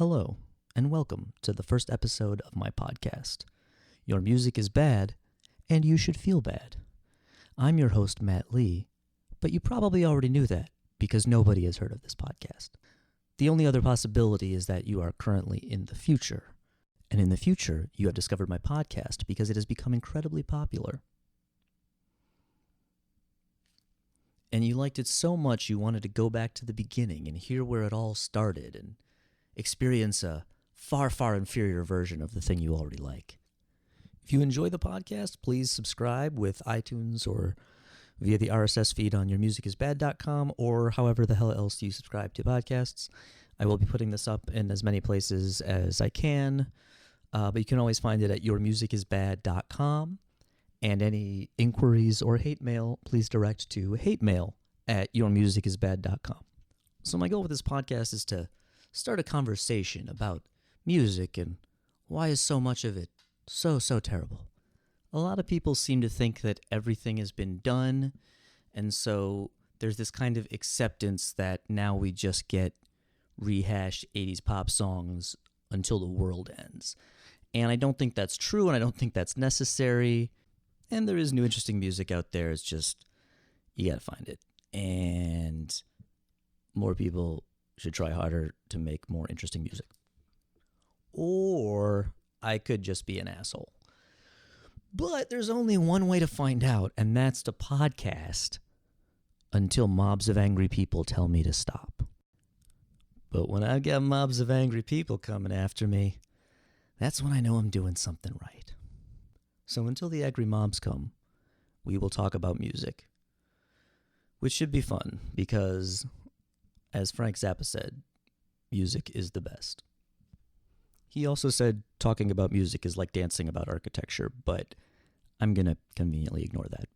Hello, and welcome to the first episode of my podcast. Your music is bad, and you should feel bad. I'm your host, Matt Lee, but you probably already knew that because nobody has heard of this podcast. The only other possibility is that you are currently in the future, and in the future, you have discovered my podcast because it has become incredibly popular. And you liked it so much you wanted to go back to the beginning and hear where it all started and experience a far, far inferior version of the thing you already like. If you enjoy the podcast, please subscribe with iTunes or via the RSS feed on yourmusicisbad.com or however the hell else you subscribe to podcasts. I will be putting this up in as many places as I can, but you can always find it at yourmusicisbad.com. And any inquiries or hate mail, please direct to hatemail@yourmusicisbad.com. So my goal with this podcast is to start a conversation about music and why is so much of it so terrible. A lot of people seem to think that everything has been done, and so there's this kind of acceptance that now we just get rehashed 80s pop songs until the world ends. And I don't think that's true, and I don't think that's necessary. And there is new interesting music out there. It's just, you gotta find it. And more people should try harder to make more interesting music. Or I could just be an asshole. But there's only one way to find out, and that's to podcast until mobs of angry people tell me to stop. But when I've got mobs of angry people coming after me, that's when I know I'm doing something right. So until the angry mobs come, we will talk about music, which should be fun because, as Frank Zappa said, music is the best. He also said talking about music is like dancing about architecture, but I'm going to conveniently ignore that.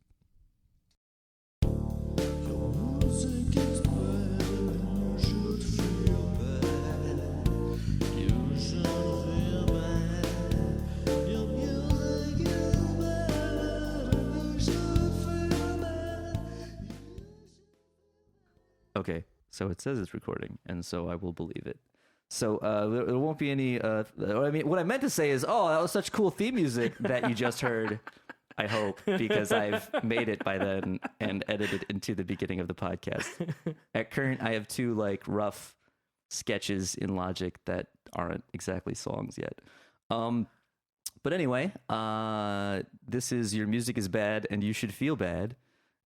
Okay, so it says it's recording, and so I will believe it. So there won't be any... what I meant to say is, that was such cool theme music that you just heard, I hope, because I've made it by then and edited into the beginning of the podcast. At current, I have two rough sketches in Logic that aren't exactly songs yet. But anyway, this is Your Music is Bad and You Should Feel Bad.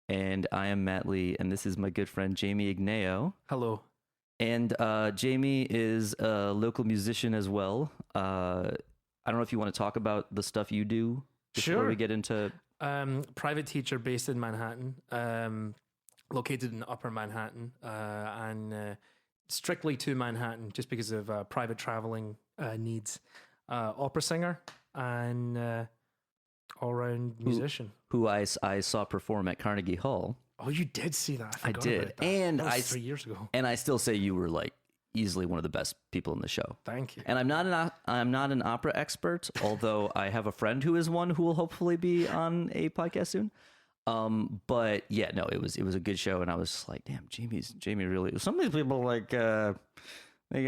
And I am Matt Lee, and this is my good friend Jamie Ignao. Hello. And Jamie is a local musician as well. I don't know if you want to talk about the stuff you do before we get into... Private teacher based in Manhattan, located in Upper Manhattan, and strictly to Manhattan just because of private traveling needs. Opera singer and... all-round musician who I saw perform at Carnegie Hall. Oh, you did see that? I did, about that. and that was 3 years ago. And I still say you were easily one of the best people in the show. Thank you. And I'm not an opera expert, although I have a friend who is one who will hopefully be on a podcast soon. But yeah, no, it was a good show, and I was like, damn, Jamie really. Some of these people they got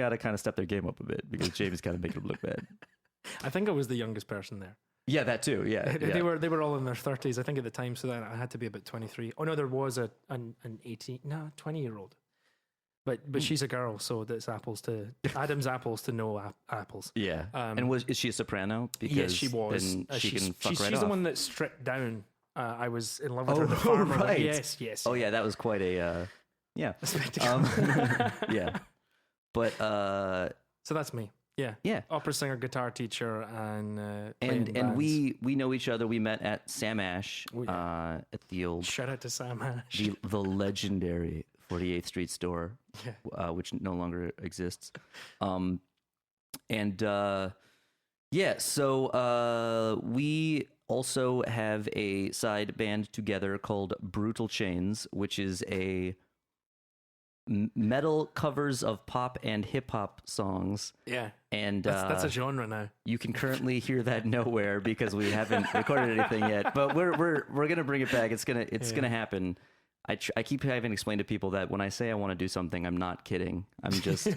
to kind of step their game up a bit because Jamie's kind of making them look bad. I think I was the youngest person there. Yeah, that too. Yeah, they were all in their 30s, I think, at the time. So that I had to be about 23. Oh no, there was an 20-year-old, but she's a girl, so that's Adam's apples to no apples. Yeah. And is she a soprano? Because yes, she was. Then she's the one that stripped down. I was in love with her. The farmer. Right. Yes. Oh yeah, that was quite a a spectacle. Yeah, but so that's me. Yeah. Opera singer, guitar teacher, and we know each other. We met at Sam Ash at the old... Shout out to Sam Ash. The legendary 48th Street store, which no longer exists. So we also have a side band together called Brutal Chains, which is a... metal covers of pop and hip hop songs. Yeah. And that's a genre now. You can currently hear that nowhere because we haven't recorded anything yet, but we're going to bring it back. It's going to happen. I keep having to explain to people that when I say I want to do something, I'm not kidding. I'm just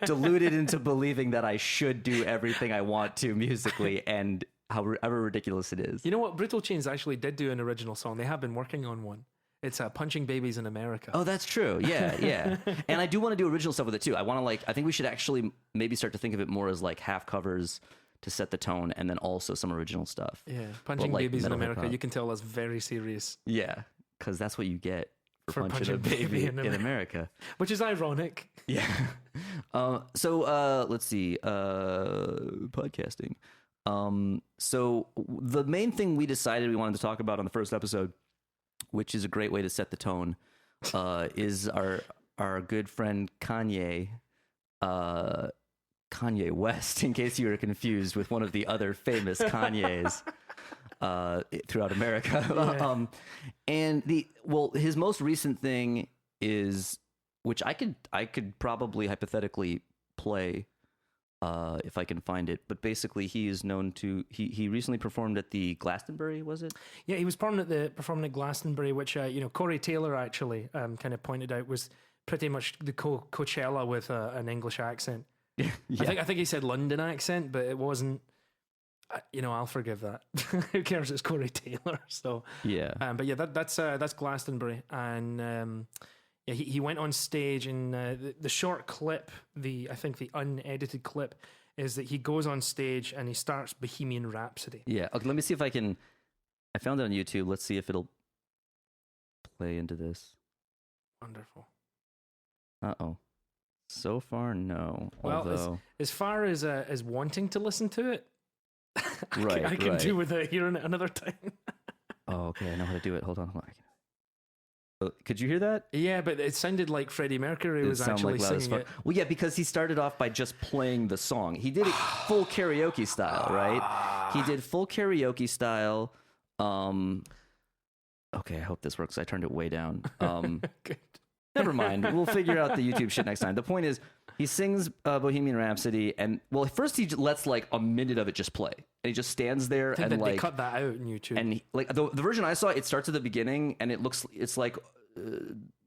deluded into believing that I should do everything I want to musically, and however ridiculous it is. You know what? Brutal Chains actually did do an original song. They have been working on one. It's Punching Babies in America. Oh, that's true. Yeah. And I do want to do original stuff with it too. I think we should actually maybe start to think of it more as like half covers to set the tone, and then also some original stuff. Yeah, Punching Babies in America. You can tell that's very serious. Yeah, because that's what you get for punching a baby in America. Which is ironic. Yeah. So let's see. Podcasting. So the main thing we decided we wanted to talk about on the first episode, which is a great way to set the tone, is our good friend Kanye West, in case you were confused with one of the other famous Kanyes throughout America. Yeah. And his most recent thing is, which I could probably hypothetically play if I can find it, but basically he is known to he recently performed at the Glastonbury, was it? Yeah, he was performing at Glastonbury, which Corey Taylor actually kind of pointed out was pretty much the Coachella with an English accent. Yeah. I think he said London accent, but it wasn't. I'll forgive that. Who cares? It's Corey Taylor. So yeah. But yeah, that's Glastonbury, and he went on stage, and the short clip, I think the unedited clip, is that he goes on stage and he starts Bohemian Rhapsody. Yeah. Okay. Let me see if I can. I found it on YouTube. Let's see if it'll play into this. Wonderful. Uh-oh. So far, no. Well, although... as far as wanting to listen to it, I can right. do with hearing it another time. Oh, okay. I know how to do it. Hold on. Could you hear that? Yeah, but it sounded like Freddie Mercury was actually singing it. Well, yeah, because he started off by just playing the song. He did it full karaoke style, right? He did full karaoke style. Okay, I hope this works. I turned it way down. Good. Never mind. We'll figure out the YouTube shit next time. The point is, he sings Bohemian Rhapsody, and first he lets like a minute of it just play, and he just stands there and they cut that out in YouTube. And the version I saw, it starts at the beginning, and it's like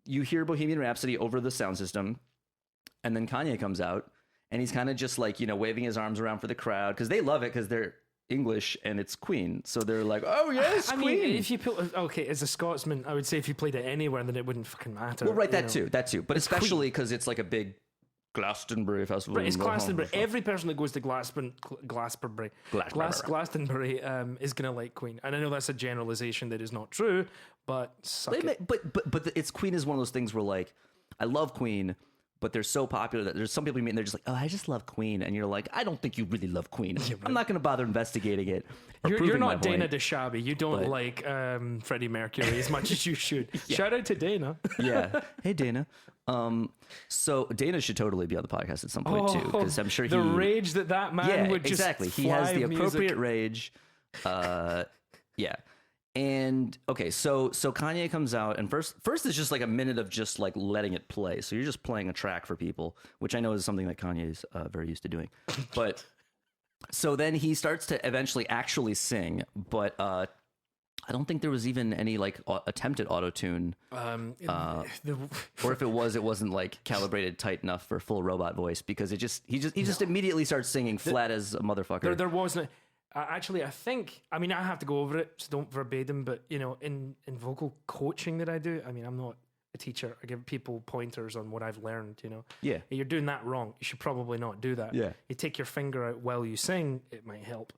you hear Bohemian Rhapsody over the sound system, and then Kanye comes out, and he's kind of just like waving his arms around for the crowd because they love it because they're English and it's Queen, so they're like, oh yes, Queen. I mean, if you as a Scotsman, I would say if you played it anywhere, then it wouldn't fucking matter. Well, right, that too, but it's especially because it's like a big Glastonbury festival. Right, it's Glastonbury. Every person that goes to Glastonbury is gonna like Queen, and I know that's a generalization that is not true, but but it's Queen is one of those things where like I love Queen, but they're so popular that there's some people you meet and they're just like, oh, I just love Queen. And you're like, I don't think you really love Queen. Yeah, right. I'm not going to bother investigating it. You're not Dana DeShabi. You don't like Freddie Mercury as much as you should. Yeah. Shout out to Dana. Yeah. Hey, Dana. So Dana should totally be on the podcast at some point too, because I'm sure the rage that man would just exactly. He has the appropriate rage. Yeah. And okay, so Kanye comes out, and first it's just like a minute of just like letting it play. So you're just playing a track for people, which I know is something that Kanye's very used to doing. But so then he starts to eventually actually sing, but I don't think there was even any like attempt at auto-tune. Or if it was, it wasn't like calibrated tight enough for full robot voice, because he just immediately starts singing flat as a motherfucker. There wasn't. Actually, I have to go over it, so don't verbatim, but, in vocal coaching that I do, I'm not a teacher. I give people pointers on what I've learned, Yeah. You're doing that wrong. You should probably not do that. Yeah. You take your finger out while you sing, it might help.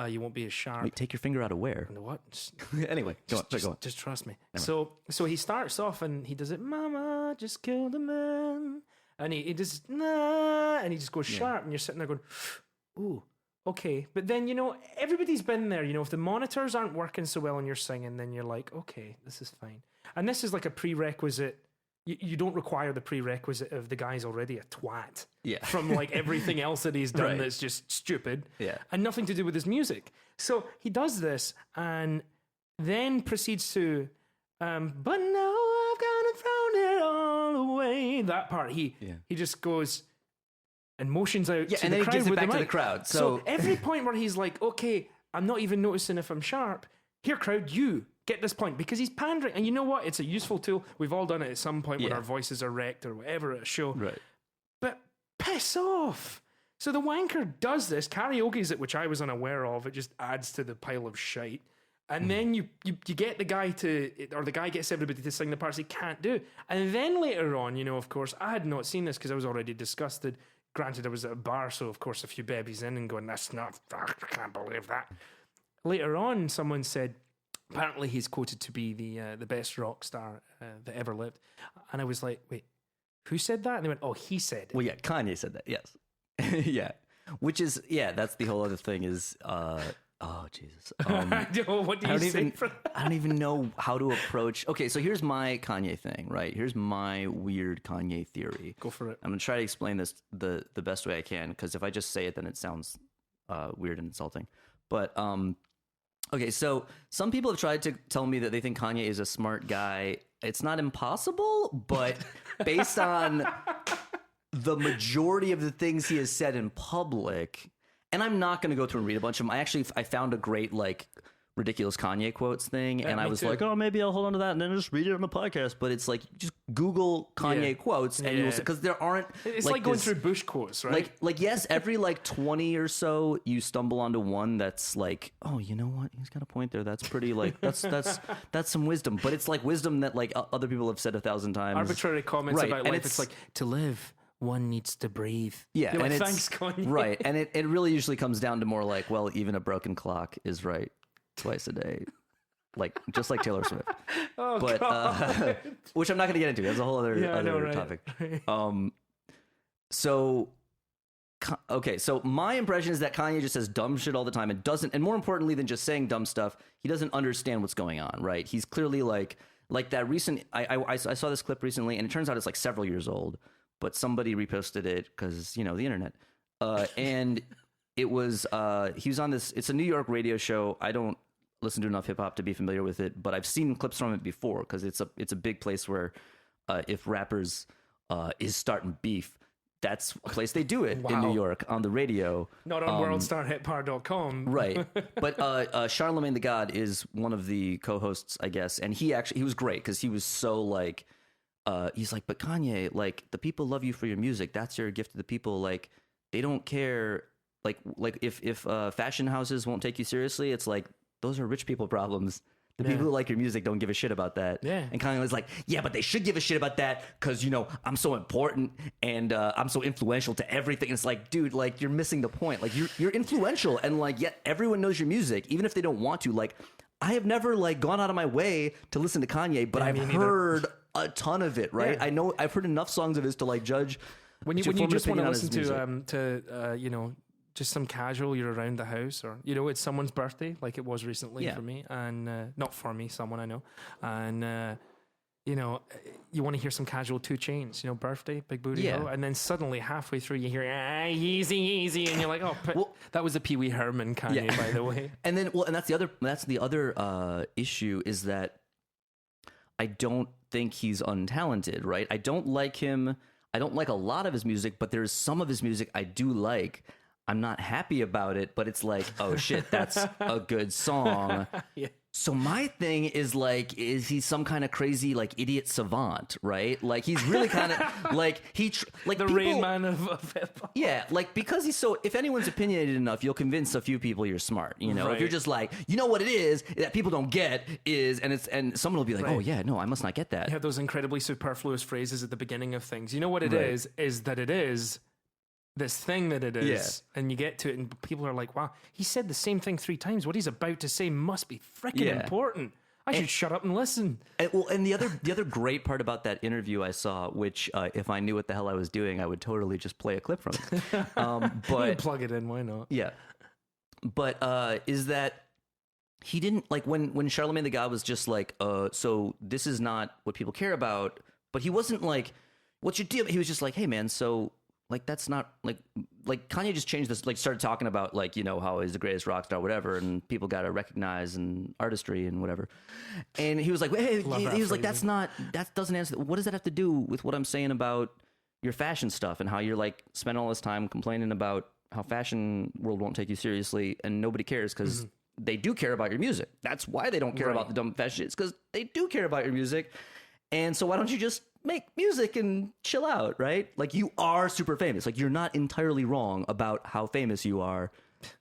You won't be as sharp. Wait, take your finger out of where? And what? Anyway, go on. Just trust me. So he starts off and he does it, Mama, just killed a man. And he just, nah, and he just goes sharp, and you're sitting there going, ooh. Okay, but then, everybody's been there. If the monitors aren't working so well and you're singing, then you're like, okay, this is fine. And this is like a prerequisite. You don't require the prerequisite of the guy's already a twat. Yeah. From like everything else that he's done Right. that's just stupid. Yeah. And nothing to do with his music. So he does this and then proceeds to, but now I've gone and thrown it all away. That part, he just goes and motions out to and the then crowd he gives it with back the to mic. the crowd. So every point where he's like, okay, I'm not even noticing if I'm sharp. Here, crowd, you get this point because he's pandering. And you know what? It's a useful tool. We've all done it at some point when Yeah. our voices are wrecked or whatever at a show. Right. But piss off. So the wanker does this, karaoke's it, which I was unaware of. It just adds to the pile of shite. And then you get the guy or the guy gets everybody to sing the parts he can't do. And then later on, of course, I had not seen this because I was already disgusted. Granted, I was at a bar, so of course a few babies in and going, that's not, I can't believe that. Later on, someone said, apparently he's quoted to be the best rock star that ever lived. And I was like, wait, who said that? And they went, oh, he said it. Well, yeah, Kanye said that, yes. Yeah. Which is, that's the whole other thing is... oh, Jesus. What do you say for that? I don't even know how to approach... Okay, so here's my Kanye thing, right? Here's my weird Kanye theory. Go for it. I'm going to try to explain this the best way I can, because if I just say it, then it sounds weird and insulting. But, okay, so some people have tried to tell me that they think Kanye is a smart guy. It's not impossible, but based on the majority of the things he has said in public... And I'm not going to go through and read a bunch of them. I found a great, ridiculous Kanye quotes thing. And I was like, oh, maybe I'll hold on to that and then just read it on the podcast. But it's like, just Google Kanye quotes and you'll see, because there aren't. It's like going through Bush quotes, right? Yes, every 20 or so, you stumble onto one that's like, oh, you know what? He's got a point there. That's pretty, that's some wisdom. But it's like wisdom that other people have said 1,000 times. Arbitrary comments about and life. It's like, to live, one needs to breathe. Yeah, You're and like, thanks, Kanye. Right, and it really usually comes down to more like, well, even a broken clock is right twice a day, just like Taylor Swift. Oh, God. Which I'm not going to get into. That's a whole other topic. So my impression is that Kanye just says dumb shit all the time and more importantly than just saying dumb stuff, he doesn't understand what's going on. Right? He's clearly like that recent. I saw this clip recently, and it turns out it's several years old. But somebody reposted it because, the internet. And it was, he was on this, it's a New York radio show. I don't listen to enough hip hop to be familiar with it, but I've seen clips from it before because it's a big place where if rappers is starting beef, that's a place they do it in New York on the radio. Not on worldstarhitpar.com. Right. But Charlemagne the God is one of the co-hosts, I guess. And he was great because he was so he's like, but Kanye, the people love you for your music. That's your gift to the people. They don't care. If fashion houses won't take you seriously, it's those are rich people problems. The people who like your music don't give a shit about that. Yeah. And Kanye was like, yeah, but they should give a shit about that because, I'm so important and I'm so influential to everything. And it's like, dude, you're missing the point. You're influential and yet everyone knows your music, even if they don't want to. I have never gone out of my way to listen to Kanye, but I've heard a ton of it, right? Yeah. I know I've heard enough songs of his to judge. When you just want to listen to just some casual, you're around the house or it's someone's birthday, like it was recently for me, and not for me, someone I know, and you want to hear some casual 2 Chainz, birthday, big booty, and then suddenly halfway through you hear easy, and you're like, oh, that was a Pee Wee Herman Kanye, by the way. And then, and that's the other issue is that I don't think he's untalented, right? I don't like him. I don't like a lot of his music, but there's some of his music I do like. I'm not happy about it, but it's oh shit, that's a good song. Yeah. So my thing is is he some kind of crazy idiot savant, right? He's really kind of the people, Rain Man of hip-hop. Yeah, because he's so. If anyone's opinionated enough, you'll convince a few people you're smart. Right. If you're just what it is that people don't get is, and someone will be like, oh yeah, no, I must not get that. You have those incredibly superfluous phrases at the beginning of things. You know what it is that it is. This thing that it is, and you get to it, and people are like, "Wow, he said the same thing 3 times. What he's about to say must be freaking important. I should shut up and listen." And the other great part about that interview I saw, which if I knew what the hell I was doing, I would totally just play a clip from it. But plug it in, why not? Yeah, but is that he didn't when Charlemagne the God was just so this is not what people care about, but he wasn't what's your deal? He was just hey man, so. That's not Kanye just changed this, started talking about how he's the greatest rock star, whatever, and people got to recognize and artistry and whatever. And he was like, hey, he was like, that doesn't answer. What does that have to do with what I'm saying about your fashion stuff and how you're spending all this time complaining about how fashion world won't take you seriously and nobody cares because they do care about your music. That's why they don't care about the dumb fast shit. It's because they do care about your music. And so why don't you just make music and chill out, right? Like, you are super famous. Like, you're not entirely wrong about how famous you are.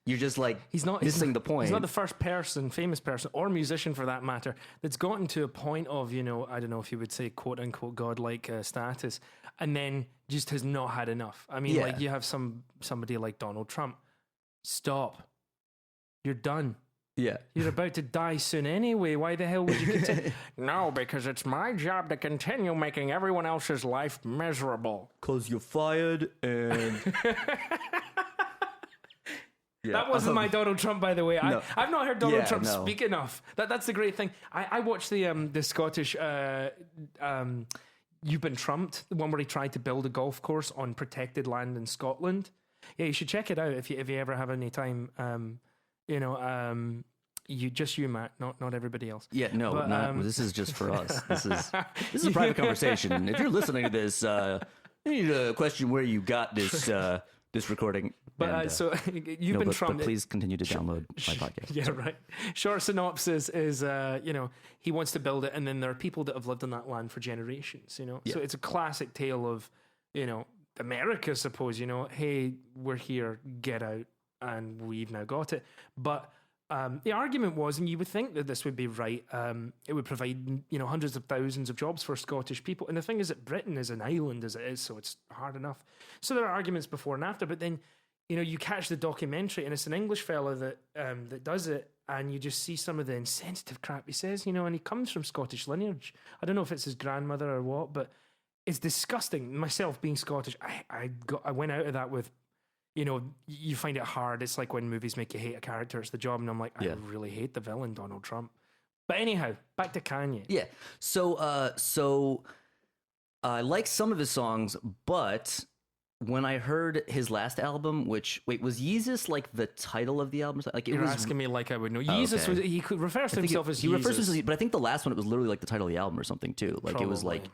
You're just like missing the point. He's not the first famous person, or musician for that matter, that's gotten to a point of, you know, I don't know if you would say quote unquote godlike status, and then just has not had enough. I mean, like, you have somebody like Donald Trump. Stop. You're done. Yeah. You're about to die soon anyway. Why the hell would you continue? No, because it's my job to continue making everyone else's life miserable. 'Cause you're fired and... Yeah. That wasn't my Donald Trump, by the way. No. I've not heard Donald Trump speak enough. That's the great thing. I watched the Scottish You've Been Trumped, the one where he tried to build a golf course on protected land in Scotland. Yeah, you should check it out if you ever have any time. You, Matt, not everybody else. Yeah, no, but, this is just for us. This is a private conversation. If you're listening to this, I need to question where you got this this recording. But You've Been Trumped. But please continue to download my podcast. Yeah, right. Short synopsis is, he wants to build it, and then there are people that have lived on that land for generations. You know, so it's a classic tale of, America, I suppose. You know, hey, we're here, get out, and we've now got it. But the argument was, and you would think that this would be right, it would provide, hundreds of thousands of jobs for Scottish people. And the thing is that Britain is an island as it is, so it's hard enough. So there are arguments before and after, but then, you catch the documentary, and it's an English fella that does it, and you just see some of the insensitive crap he says, and he comes from Scottish lineage. I don't know if it's his grandmother or what, but it's disgusting. Myself being Scottish, I went out of that with, you find it hard. It's like when movies make you hate a character, it's the job, and I'm like, I really hate the villain, Donald Trump. But anyhow, back to Kanye. Yeah. So I like some of his songs, but when I heard his last album, was Yeezus like the title of the album? Like, You're asking me like I would know. Yeezus was, he refers to himself as Yeezus. He refers to himself, but I think the last one, it was literally like the title of the album or something too. Like Probably. It was like,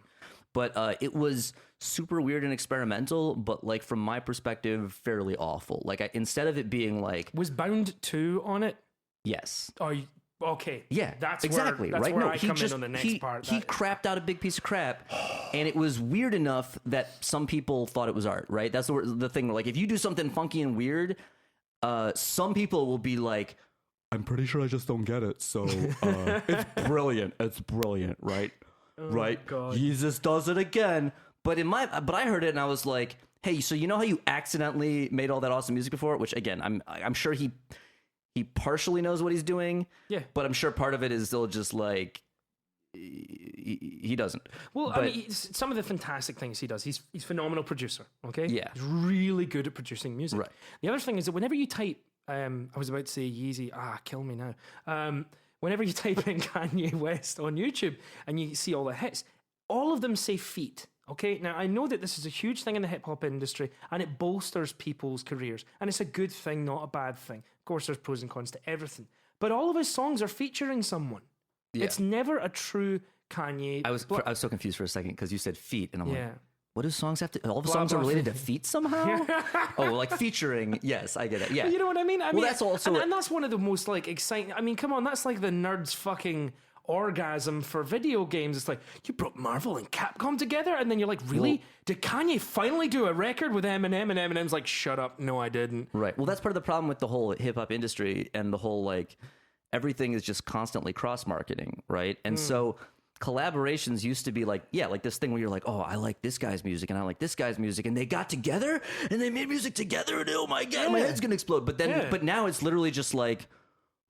but it was super weird and experimental, but like from my perspective, fairly awful. Like instead of it being like, was Bound 2 on it? Yes. Oh, okay. Yeah, that's exactly where, that's right. Where No, I come in on the next part. He crapped out a big piece of crap, and it was weird enough that some people thought it was art. Right? That's the thing. Like, if you do something funky and weird, some people will be like, "I'm pretty sure I just don't get it." So it's brilliant. It's brilliant, right? Oh, right? God. Jesus does it again. But I heard it and I was like, "Hey, so you know how you accidentally made all that awesome music before?" Which again, I'm sure he partially knows what he's doing. Yeah. But I'm sure part of it is still just like he doesn't. Well, I mean, some of the fantastic things he does. He's a phenomenal producer. Okay. Yeah. He's really good at producing music. Right. The other thing is that whenever you type, I was about to say Yeezy. Kill me now. Whenever you type in Kanye West on YouTube and you see all the hits, all of them say feat. Okay, now I know that this is a huge thing in the hip hop industry and it bolsters people's careers, and it's a good thing, not a bad thing. Of course, there's pros and cons to everything, but all of his songs are featuring someone. Yeah. It's never a true Kanye. I was so confused for a second because you said feat, and I'm like, what do songs have to? All the songs are related to feet somehow. Oh, like featuring. Yes, I get it. Yeah, you know what I mean. I mean, that's also, and that's one of the most like exciting. I mean, come on, that's like the nerds fucking orgasm for video games. It's like, you brought Marvel and Capcom together, and then you're like, really? Did Kanye finally do a record with Eminem? And Eminem's like, shut up, no I didn't. Right. Well, that's part of the problem with the whole hip-hop industry and the whole like everything is just constantly cross-marketing, right? And so collaborations used to be like, like this thing where you're like, oh, I like this guy's music and I like this guy's music, and they got together and they made music together, and oh my god, my head's gonna explode. But then but now it's literally just like,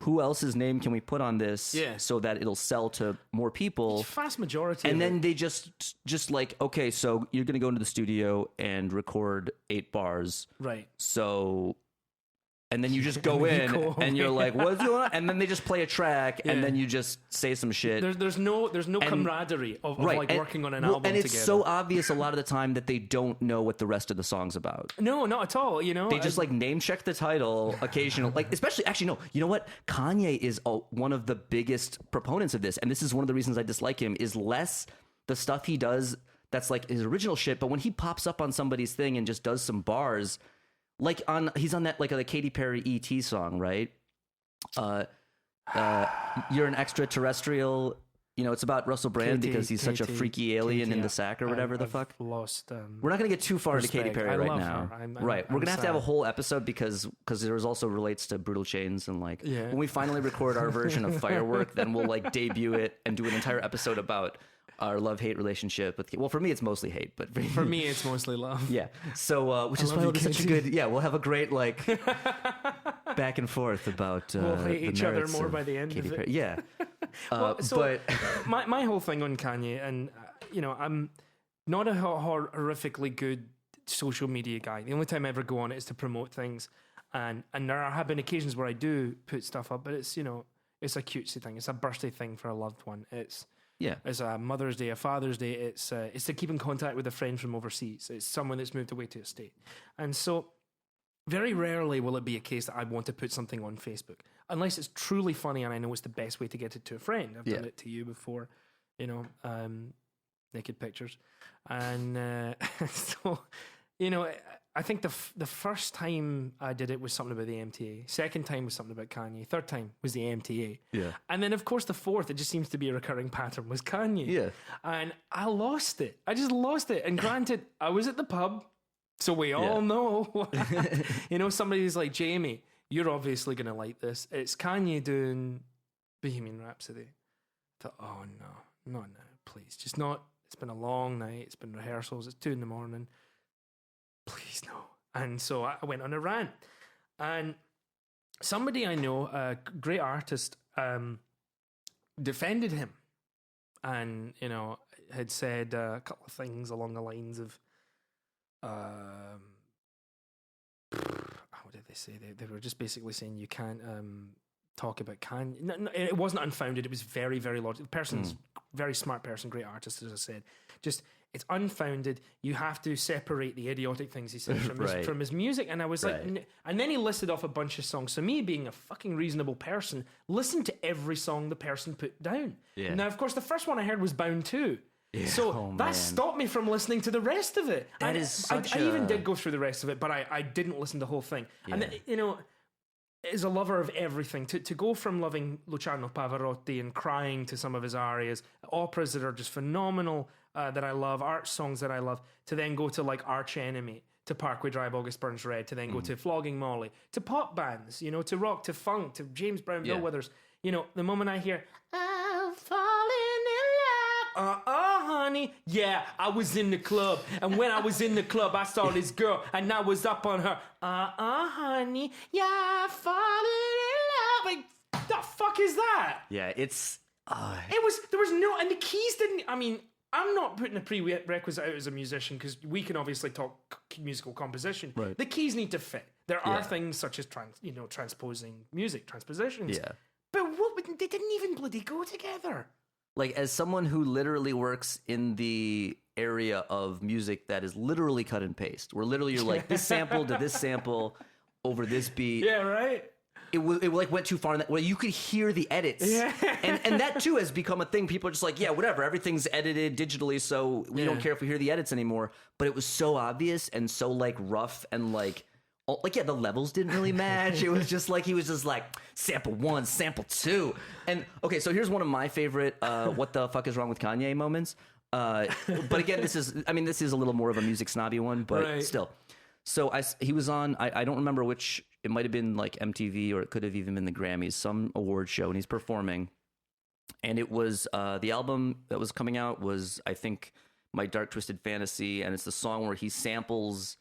who else's name can we put on this so that it'll sell to more people? Vast majority. And then they just like, okay, so you're going to go into the studio and record 8 bars. Right. So, and then you just go in and you're like, what's going on? And then they just play a track and then you just say some shit. There's no camaraderie of like working on an album together. And it's so obvious a lot of the time that they don't know what the rest of the song's about. No, not at all. You know, they just like name check the title occasionally. Like, especially, actually, no, you know what? Kanye is one of the biggest proponents of this. And this is one of the reasons I dislike him, is less the stuff he does that's like his original shit. But when he pops up on somebody's thing and just does some bars, like he's on that like the Katy Perry E.T. song, right? You're an extraterrestrial. You know, it's about Russell Brand because he's such a freaky alien in the sack or whatever the fuck. Lost. We're not going to get too far into Katy Perry right now. We're going to have to have a whole episode because there also relates to Brutal Chains and like when we finally record our version of Firework, then we'll like debut it and do an entire episode about our love-hate relationship with. Well, for me, it's mostly hate, but for me, it's mostly love. Yeah. So, which is why it's such a good. Yeah, we'll have a great like back and forth about. We'll hate each other more by the end Katy of it. Perry. Yeah. But my whole thing on Kanye, and I'm not a horrifically good social media guy. The only time I ever go on it is to promote things, and there have been occasions where I do put stuff up, but it's it's a cutesy thing. It's a birthday thing for a loved one. It's a Mother's Day, a Father's Day. It's to keep in contact with a friend from overseas. It's someone that's moved away to a state, and so very rarely will it be a case that I want to put something on Facebook. Unless it's truly funny and I know it's the best way to get it to a friend. I've done it to you before, naked pictures. And so, I think the first time I did it was something about the MTA. Second time was something about Kanye. Third time was the MTA. Yeah. And then, of course, the fourth, it just seems to be a recurring pattern, was Kanye. Yeah. And I lost it. I just lost it. And granted, I was at the pub, so we all know. Somebody's like, Jamie, you're obviously going to like this. It's Kanye doing Bohemian Rhapsody. I thought, oh no, not now, please. Just not. It's been a long night. It's been rehearsals. It's 2 a.m. Please no. And so I went on a rant. And somebody I know, a great artist, defended him. And, had said a couple of things along the lines of, what did they say? They were just basically saying you can't talk about Kanye. No, it wasn't unfounded. It was very, very logical. The person's very smart person, great artist, as I said. Just, it's unfounded. You have to separate the idiotic things he says from his music. And I was like, and then he listed off a bunch of songs. So me being a fucking reasonable person, listened to every song the person put down. Yeah. Now, of course, the first one I heard was Bound 2. Yeah. So that stopped me from listening to the rest of it. I even did go through the rest of it, but I didn't listen to the whole thing. Yeah. And, as a lover of everything, to go from loving Luciano Pavarotti and crying to some of his arias, operas that are just phenomenal, that I love, art songs that I love, to then go to like Arch Enemy, to Parkway Drive, August Burns Red, to then go to Flogging Molly, to pop bands, to rock, to funk, to James Brown, Bill Withers. The moment I hear, I'm falling in love, honey, I was in the club, and when I was in the club, I saw this girl, and I was up on her, honey, falling in love. Like, the fuck is that? Yeah, it's... there was no, and the keys didn't, I'm not putting a prerequisite out as a musician because we can obviously talk musical composition. Right. The keys need to fit. There are things such as transposing music, transpositions. Yeah. But they didn't even bloody go together. Like, as someone who literally works in the area of music that is literally cut and paste, where literally you're like, this sample to this sample over this beat. Yeah, right. It like went too far in that where you could hear the edits. Yeah. And that too has become a thing. People are just like, yeah, whatever, everything's edited digitally, so we don't care if we hear the edits anymore. But it was so obvious and so like rough and like the levels didn't really match. It was just like he was just like sample 1, sample 2. And okay, so here's one of my favorite what the fuck is wrong with Kanye moments. But again, this is a little more of a music snobby one, but still. So he was on, I don't remember which, it might have been like MTV or it could have even been the Grammys, some award show, and he's performing. And it was, the album that was coming out was, I think, My Dark Twisted Fantasy, and it's the song where he samples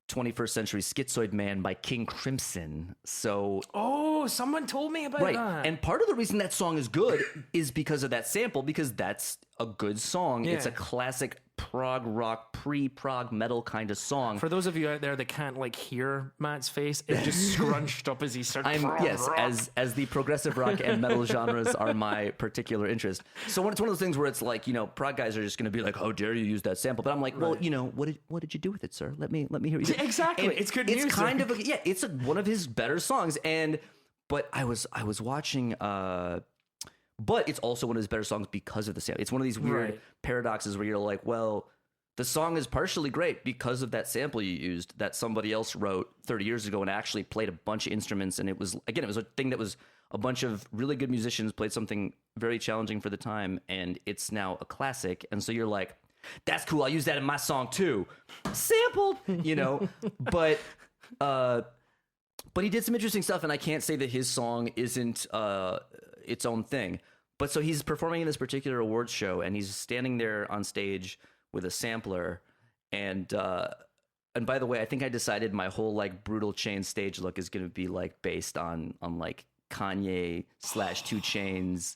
21st Century Schizoid Man by King Crimson. So... Oh, someone told me about that. And part of the reason that song is good is because of that sample, because that's a good song. Yeah. It's a classic prog rock, pre-prog metal kind of song. For those of you out there that can't like hear Matt's face, it just scrunched up as he started as the progressive rock and metal genres are my particular interest. So it's one of those things where it's like, prog guys are just going to be like, how dare you use that sample? But I'm like, well, what did you do with it, sir? Let me hear you. Exactly. And it's good music. It's kind of it's one of his better songs. But I was watching but it's also one of his better songs because of the sample. It's one of these weird paradoxes where you're like, well, the song is partially great because of that sample you used that somebody else wrote 30 years ago and actually played a bunch of instruments. And it was a thing that was a bunch of really good musicians played something very challenging for the time. And it's now a classic. And so you're like, that's cool. I'll use that in my song too. Sampled, but he did some interesting stuff. And I can't say that his song isn't its own thing. But so he's performing in this particular awards show and he's standing there on stage with a sampler, and by the way, I think I decided my whole like Brutal Chain stage look is going to be like based on like Kanye / 2 Chainz,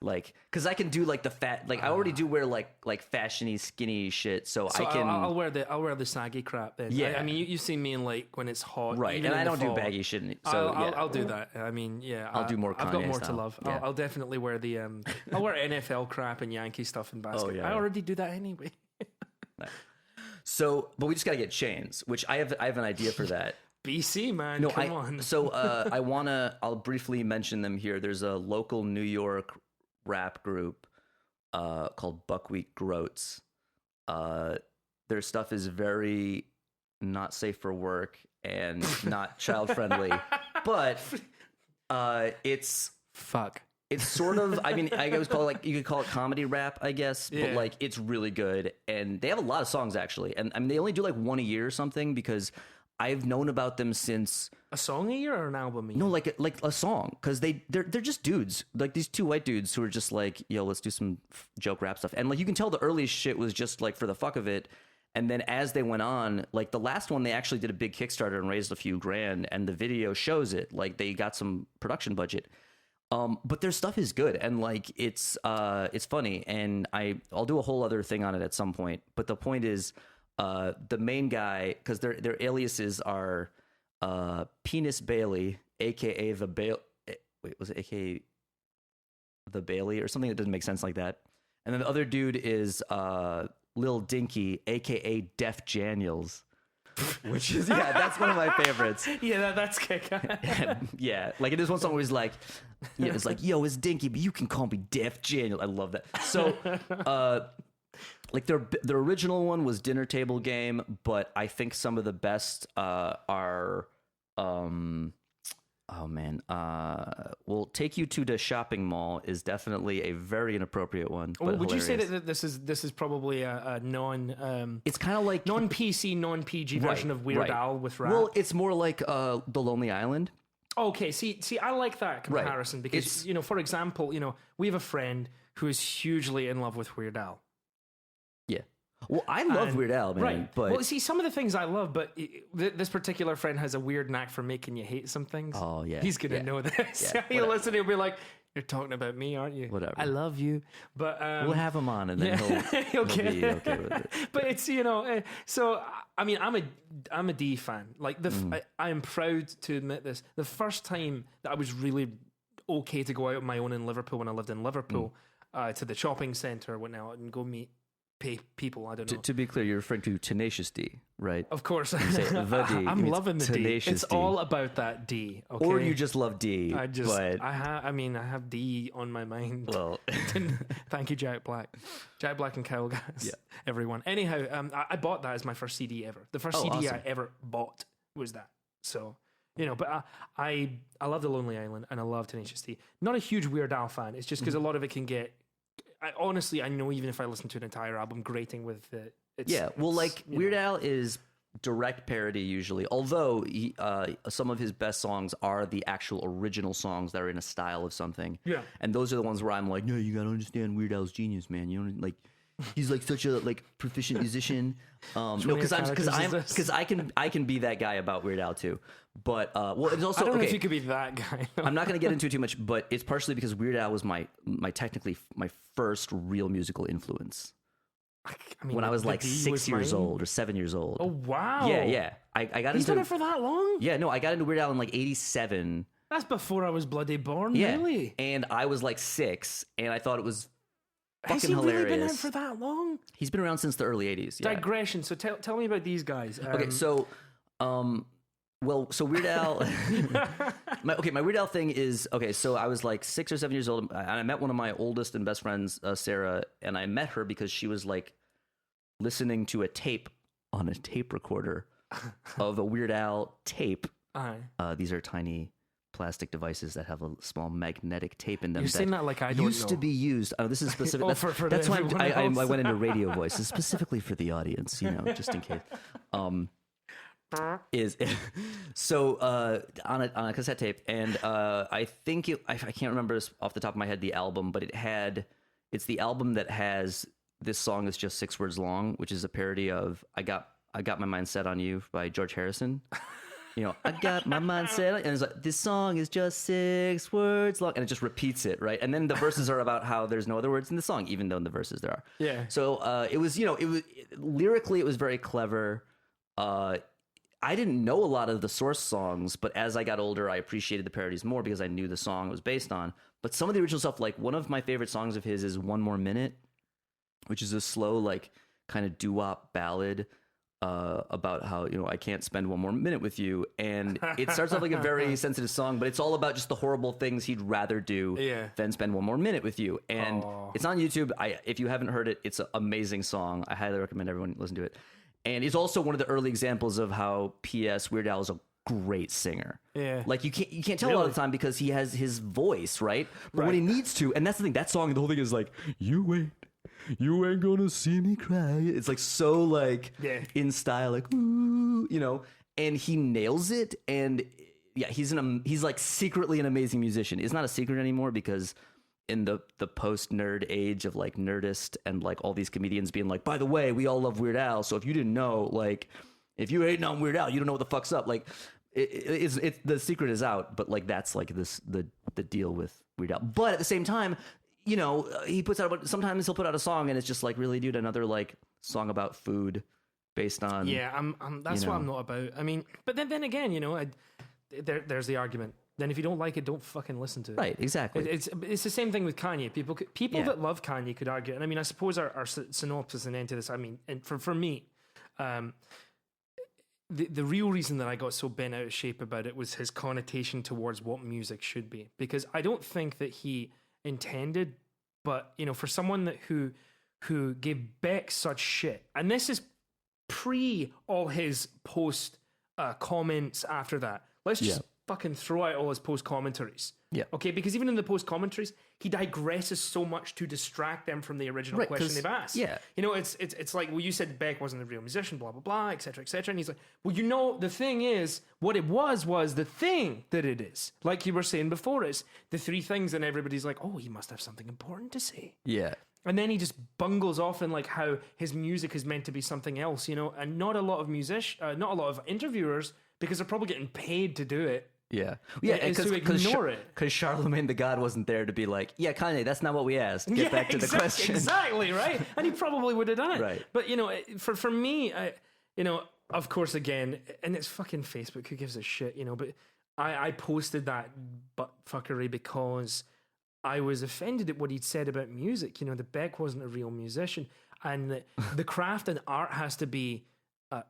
like because I can do like the fat, like I already do wear like fashiony skinny shit, so I can. I'll wear the saggy crap then. Yeah, I mean you've seen me in like when it's hot, right? And I don't do baggy shit. So I'll do that. I mean, yeah, I'll do more. Kanye I've got more style. to love. Yeah. I'll definitely wear the I'll wear NFL crap and Yankee stuff in basketball. yeah. I already do that anyway. So, but we just got to get chains, which I have an idea for that. BC, man, come on. So I'll briefly mention them here. There's a local New York rap group called Buckwheat Groats. Their stuff is very not safe for work and not child friendly, but it's fuck. It's sort of, I mean, I always call it like, you could call it comedy rap, I guess, Yeah. but like it's really good. And they have a lot of songs actually. And I mean, they only do like one a year or something because I've known about them since A song a year or an album a year? no, like a song, because they're just dudes, like these two white dudes who are just like, yo, let's do some joke rap stuff. And like you can tell the earliest shit was just like for the fuck of it. And then as they went on, like the last one, they actually did a big Kickstarter and raised a few grand, and the video shows it. Like they got some production budget. But their stuff is good, and like it's funny, and I'll do a whole other thing on it at some point. But the point is, the main guy, because their aliases are Penis Bailey, aka the wait, was it aka the Bailey or something that doesn't make sense like that? And then the other dude is Lil Dinky, aka Def Janiels. Which is, yeah, that's one of my favorites. Yeah, that's kick. Yeah, like it is one song where he's like, yeah, it's like, yo, it's Dinky, but you can call me Def Janiel. I love that. So, like their original one was Dinner Table Game, but I think some of the best are, oh man, well, Take You to the Shopping Mall is definitely a very inappropriate one. But would you say hilarious. that this is probably a non It's kind of like non PC, non PG version of Weird Al with rap? Well, it's more like The Lonely Island. Okay, see, I like that comparison because for example, we have a friend who is hugely in love with Weird Al. Yeah. Well, I love Weird Al, man. Right. But well, see, some of the things I love, but this particular friend has a weird knack for making you hate some things. Oh, yeah. He's going to know this. Yeah, He'll listen, he'll be like, you're talking about me, aren't you? Whatever. I love you. But we'll have him on and then he'll be okay with it. But it's, so, I mean, I'm a D fan. Like, I am proud to admit this. The first time that I was really okay to go out on my own in Liverpool when I lived in Liverpool to the shopping centre, went out and go meet people, I don't know. To be clear, you're referring to Tenacious D, right? Of course. You say the D. I'm loving the D. It's D. all about that D. Okay? Or you just love D. I have D on my mind. Well, thank you, Jack Black. Jack Black and Kyle Gass. Yeah. Everyone. Anyhow, I bought that as my first CD ever. The first CD awesome. I ever bought was that. So, but I love The Lonely Island and I love Tenacious D. Not a huge Weird Al fan. It's just because a lot of it can get... I know even if I listen to an entire album, grating with it. Weird Al is direct parody usually, although some of his best songs are the actual original songs that are in a style of something. Yeah, and those are the ones where I'm like, no, you gotta understand Weird Al's genius, man. You know, like he's like such a proficient musician. No, because I can be that guy about Weird Al too. But it's also I don't know if you could be that guy. I'm not going to get into it too much, but it's partially because Weird Al was my technically my first real musical influence. I mean, when I was like 6 years old or 7 years old. Oh wow! Yeah. I got He's into done it for that long. Yeah, no, I got into Weird Al in like '87. That's before I was bloody born. Yeah, really. And I was like 6, and I thought it was Has he hilarious. really been out for that long? He's been around since the early '80s. Yeah. Digression. So tell me about these guys. Okay, so so Weird Al, my Weird Al thing is, okay, so I was like 6 or 7 years old, and I met one of my oldest and best friends, Sarah, and I met her because she was like listening to a tape on a tape recorder of a Weird Al tape. These are tiny plastic devices that have a small magnetic tape in them. You're saying that like I don't used know. to be used. Oh, this is specific. That's why I went into radio voice. It's specifically for the audience, just in case. So on a cassette tape, and I think I can't remember off the top of my head the album, but it's the album that has this song that's just 6 words long, which is a parody of I got my mind set on you by George Harrison. I got my mind set on, and it's like, this song is just 6 words long, and it just repeats it, right? And then the verses are about how there's no other words in the song, even though in the verses there are. Yeah. So it was lyrically, it was very clever. I didn't know a lot of the source songs, but as I got older, I appreciated the parodies more because I knew the song it was based on. But some of the original stuff, like one of my favorite songs of his is One More Minute, which is a slow, like, kind of doo-wop ballad about how, I can't spend one more minute with you. And it starts off like a very sensitive song, but it's all about just the horrible things he'd rather do than spend one more minute with you. And it's on YouTube. If you haven't heard it, it's an amazing song. I highly recommend everyone listen to it. And it's also one of the early examples of how P.S. Weird Al is a great singer. Yeah. Like you can't tell a lot of the time because he has his voice, right? But when he needs to, and that's the thing, that song, the whole thing is like, you ain't gonna see me cry. It's like so like in style, like, ooh, and he nails it. And yeah, he's like secretly an amazing musician. It's not a secret anymore because in the post-nerd age of like Nerdist and like all these comedians being like, by the way, we all love Weird Al, so if you didn't know, like, if you hating on Weird Al, you don't know what the fuck's up. Like, it's the secret is out, but like that's like the deal with Weird Al. But at the same time, he puts out sometimes he'll put out a song and it's just like, really, dude, another like song about food based on that's what I'm not about. I mean, but then again, there's the argument. Then if you don't like it, don't fucking listen to it. Right, exactly. It's the same thing with Kanye. People that love Kanye could argue. And I mean, I suppose our synopsis and end to this, I mean, and for me, the real reason that I got so bent out of shape about it was his connotation towards what music should be. Because I don't think that he intended, but, for someone who gave Beck such shit, and this is pre all his post comments after that. Let's just fucking throw out all his post commentaries. Yeah. Okay, because even in the post commentaries, he digresses so much to distract them from the original question they've asked. Yeah. It's like, well, you said Beck wasn't a real musician, blah blah blah, etc. etc. And he's like, well, the thing is, what it was the thing that it is. Like you were saying before, is the 3 things, and everybody's like, oh, he must have something important to say. Yeah. And then he just bungles off in like how his music is meant to be something else, and not a lot of interviewers, because they're probably getting paid to do it. Yeah, because Charlemagne the God wasn't there to be like, yeah, Kanye, that's not what we asked. Get back to the question. Exactly, right? And he probably would have done it. Right. But for me, of course, again, and it's fucking Facebook. Who gives a shit? But I posted that butt fuckery because I was offended at what he'd said about music. That Beck wasn't a real musician, and that the craft and art has to be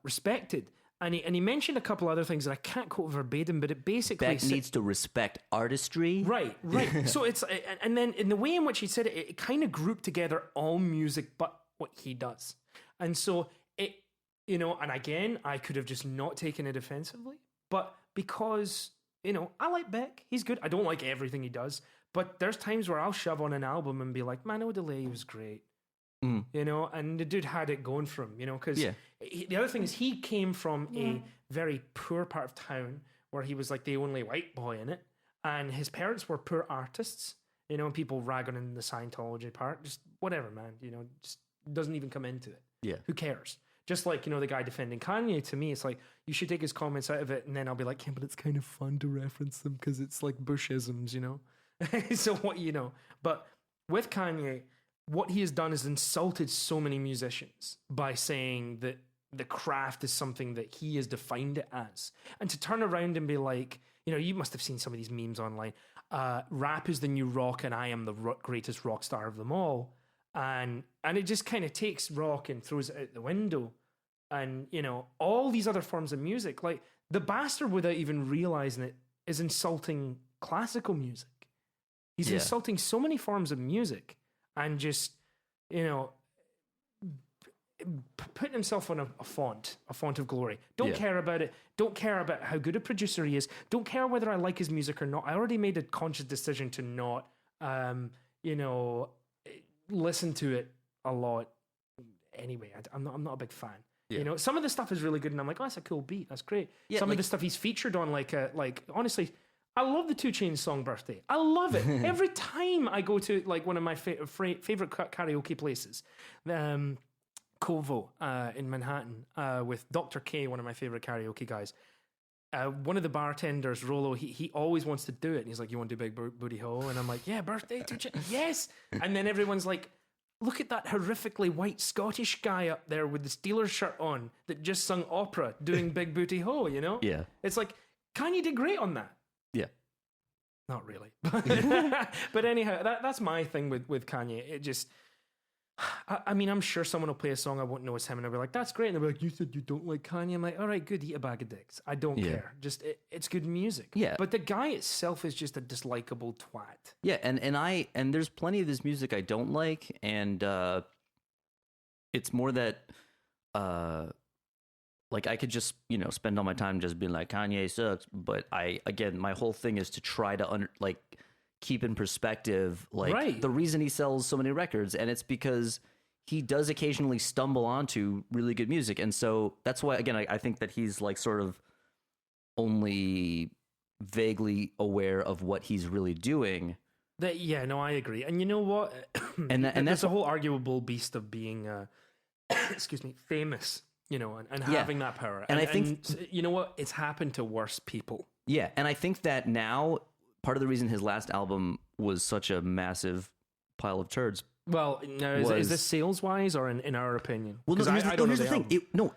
respected. And he mentioned a couple other things that I can't quote verbatim, but it basically Beck needs to respect artistry. Right. So it's, and then in the way in which he said it, it kind of grouped together all music but what he does. And so it, and again, I could have just not taken it offensively, but because, I like Beck, he's good. I don't like everything he does, but there's times where I'll shove on an album and be like, man, No Delay was great. And the dude had it going for him, because the other thing is he came from a very poor part of town where he was like the only white boy in it, and his parents were poor artists, and people ragging in the Scientology part, just whatever, man, just doesn't even come into it. Yeah. Who cares? Just like, the guy defending Kanye, to me, it's like, you should take his comments out of it, and then I'll be like, yeah, but it's kind of fun to reference them because it's like Bushisms, So what, but with Kanye, what he has done is insulted so many musicians by saying that the craft is something that he has defined it as. And to turn around and be like, you must have seen some of these memes online. Rap is the new rock and I am the greatest rock star of them all. And it just kind of takes rock and throws it out the window. And, all these other forms of music, like the bastard, without even realizing it, is insulting classical music. He's insulting so many forms of music. And just, putting himself on a font of glory. Don't Yeah. care about it. Don't care about how good a producer he is. Don't care whether I like his music or not. I already made a conscious decision to not, listen to it a lot. Anyway, I'm not a big fan. Yeah. You know, some of the stuff is really good, and I'm like, oh, that's a cool beat. That's great. Yeah, Some of the stuff he's featured on, like honestly, I love the 2 Chainz song "Birthday." I love it. Every time I go to like one of my favorite karaoke places, Kovo in Manhattan, with Dr. K, one of my favorite karaoke guys. One of the bartenders, Rolo, he always wants to do it. And he's like, "You want to do Big Booty Hole?" And I'm like, "Yeah, birthday, 2 Chainz, yes." And then everyone's like, "Look at that horrifically white Scottish guy up there with the Steelers shirt on that just sung opera doing Big Booty Hole." You know? Yeah. It's like Kanye did great on that. Yeah. Not really, but anyhow, that's my thing with Kanye. It just, I mean, I'm sure someone will play a song I won't know it's him, and I'll be like, "That's great," and they'll be like, "You said you don't like Kanye." I'm like, "All right, good, eat a bag of dicks. I don't care. Just it's good music." Yeah. But the guy itself is just a dislikable twat. Yeah, and there's plenty of this music I don't like, and it's more that like I could just spend all my time just being like Kanye sucks, but my whole thing is to try to keep in perspective like the reason he sells so many records, and it's because he does occasionally stumble onto really good music, and so that's why again I think that he's like sort of only vaguely aware of what he's really doing. Yeah, no, I agree. And you know what? and that's a whole arguable beast of being, excuse me, famous, and having that power. And I think, you know what? It's happened to worse people. Yeah, and I think that now part of the reason his last album was such a massive pile of turds. Well, now, is this sales-wise or in our opinion? Well, no, here's the thing.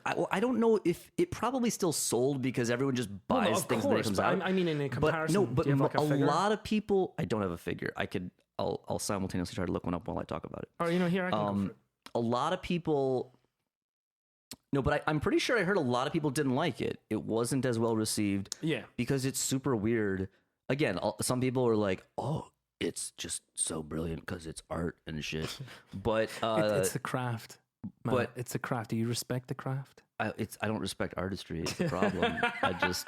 I don't know if it probably still sold because everyone just buys things when it comes out. I mean, in a comparison, but do you have like a lot of people. I don't have a figure. I'll simultaneously try to look one up while I talk about it. Or here I can go for it. A lot of people. No, but I'm pretty sure I heard a lot of people didn't like it. It wasn't as well received. Yeah, because it's super weird. Again, some people are like, "Oh, it's just so brilliant because it's art and shit." But it's the craft. Man, but it's the craft. Do you respect the craft? I don't respect artistry. It's the problem. I just,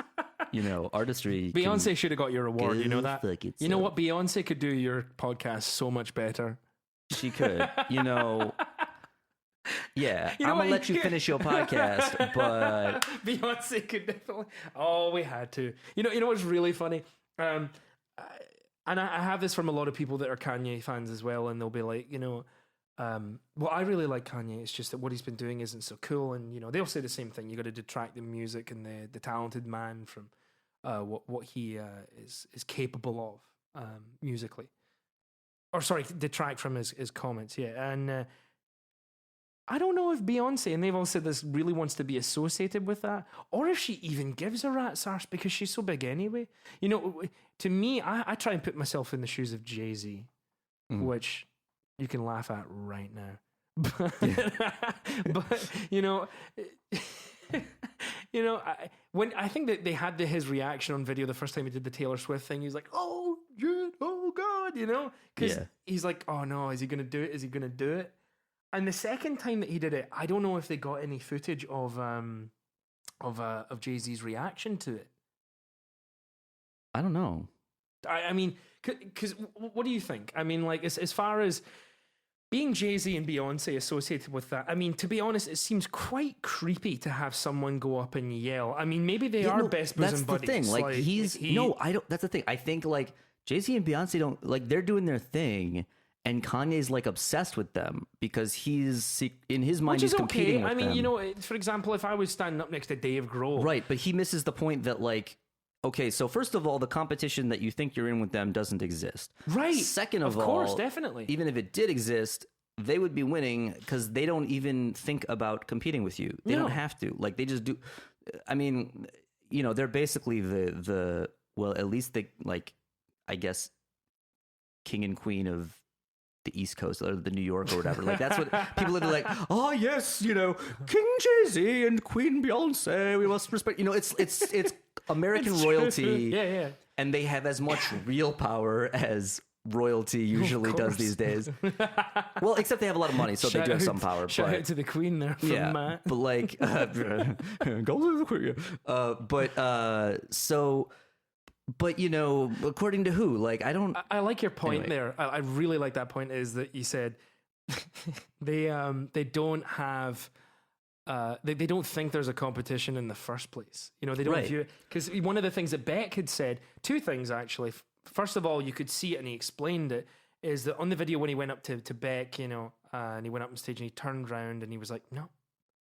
artistry. Beyonce should have got your award. You know that. You know what? Beyonce could do your podcast so much better. She could. Yeah, I'm gonna let you finish your podcast, but Beyonce could definitely. Oh, we had to. You know what's really funny? And I have this from a lot of people that are Kanye fans as well, and they'll be like, well, I really like Kanye. It's just that what he's been doing isn't so cool, and they'll say the same thing. You got to detract the music and the talented man from what he is capable of musically, or sorry, detract from his comments. Yeah, and I don't know if Beyonce, and they've all said this, really wants to be associated with that, or if she even gives a rat's arse because she's so big anyway. To me, I try and put myself in the shoes of Jay-Z, which you can laugh at right now. But when I think that they had his reaction on video the first time he did the Taylor Swift thing, he was like, "Oh shit, oh god," because he's like, "Oh no, is he gonna do it? Is he gonna do it?" And the second time that he did it, I don't know if they got any footage of Jay-Z's reaction to it. I don't know. I mean, because what do you think? I mean, like as far as being Jay-Z and Beyonce associated with that, I mean, to be honest, it seems quite creepy to have someone go up and yell. I mean, maybe they are best bosom buddies. That's the thing. I don't. That's the thing. I think like Jay-Z and Beyonce don't like. They're doing their thing. And Kanye's like obsessed with them because he's in his mind he's competing with them. I mean, for example, if I was standing up next to Dave Grohl, right? But he misses the point that like, okay, so first of all, the competition that you think you're in with them doesn't exist, right? Second of all, course, definitely, even if it did exist, they would be winning because they don't even think about competing with you. They don't have to. Like they just do. I mean, they're basically the well, at least they like, I guess, king and queen of the East Coast or the New York or whatever. Like that's what people are like. Oh yes, King Jay-Z and Queen Beyonce. We must respect. It's American royalty. Yeah. And they have as much real power as royalty usually does these days. Well, except they have a lot of money, so they do have some power. Shout out to the Queen there from Matt. But like, go to the Queen. But you know, according to who? Like, I like your point there. I really like that point. Is that you said they don't have. They don't think there's a competition in the first place. You know, they don't view it, because one of the things that Beck had said, two things actually. First of all, you could see it, and he explained it, is that on the video when he went up to Beck, you know, and he went up on stage and he turned around and he was like, no.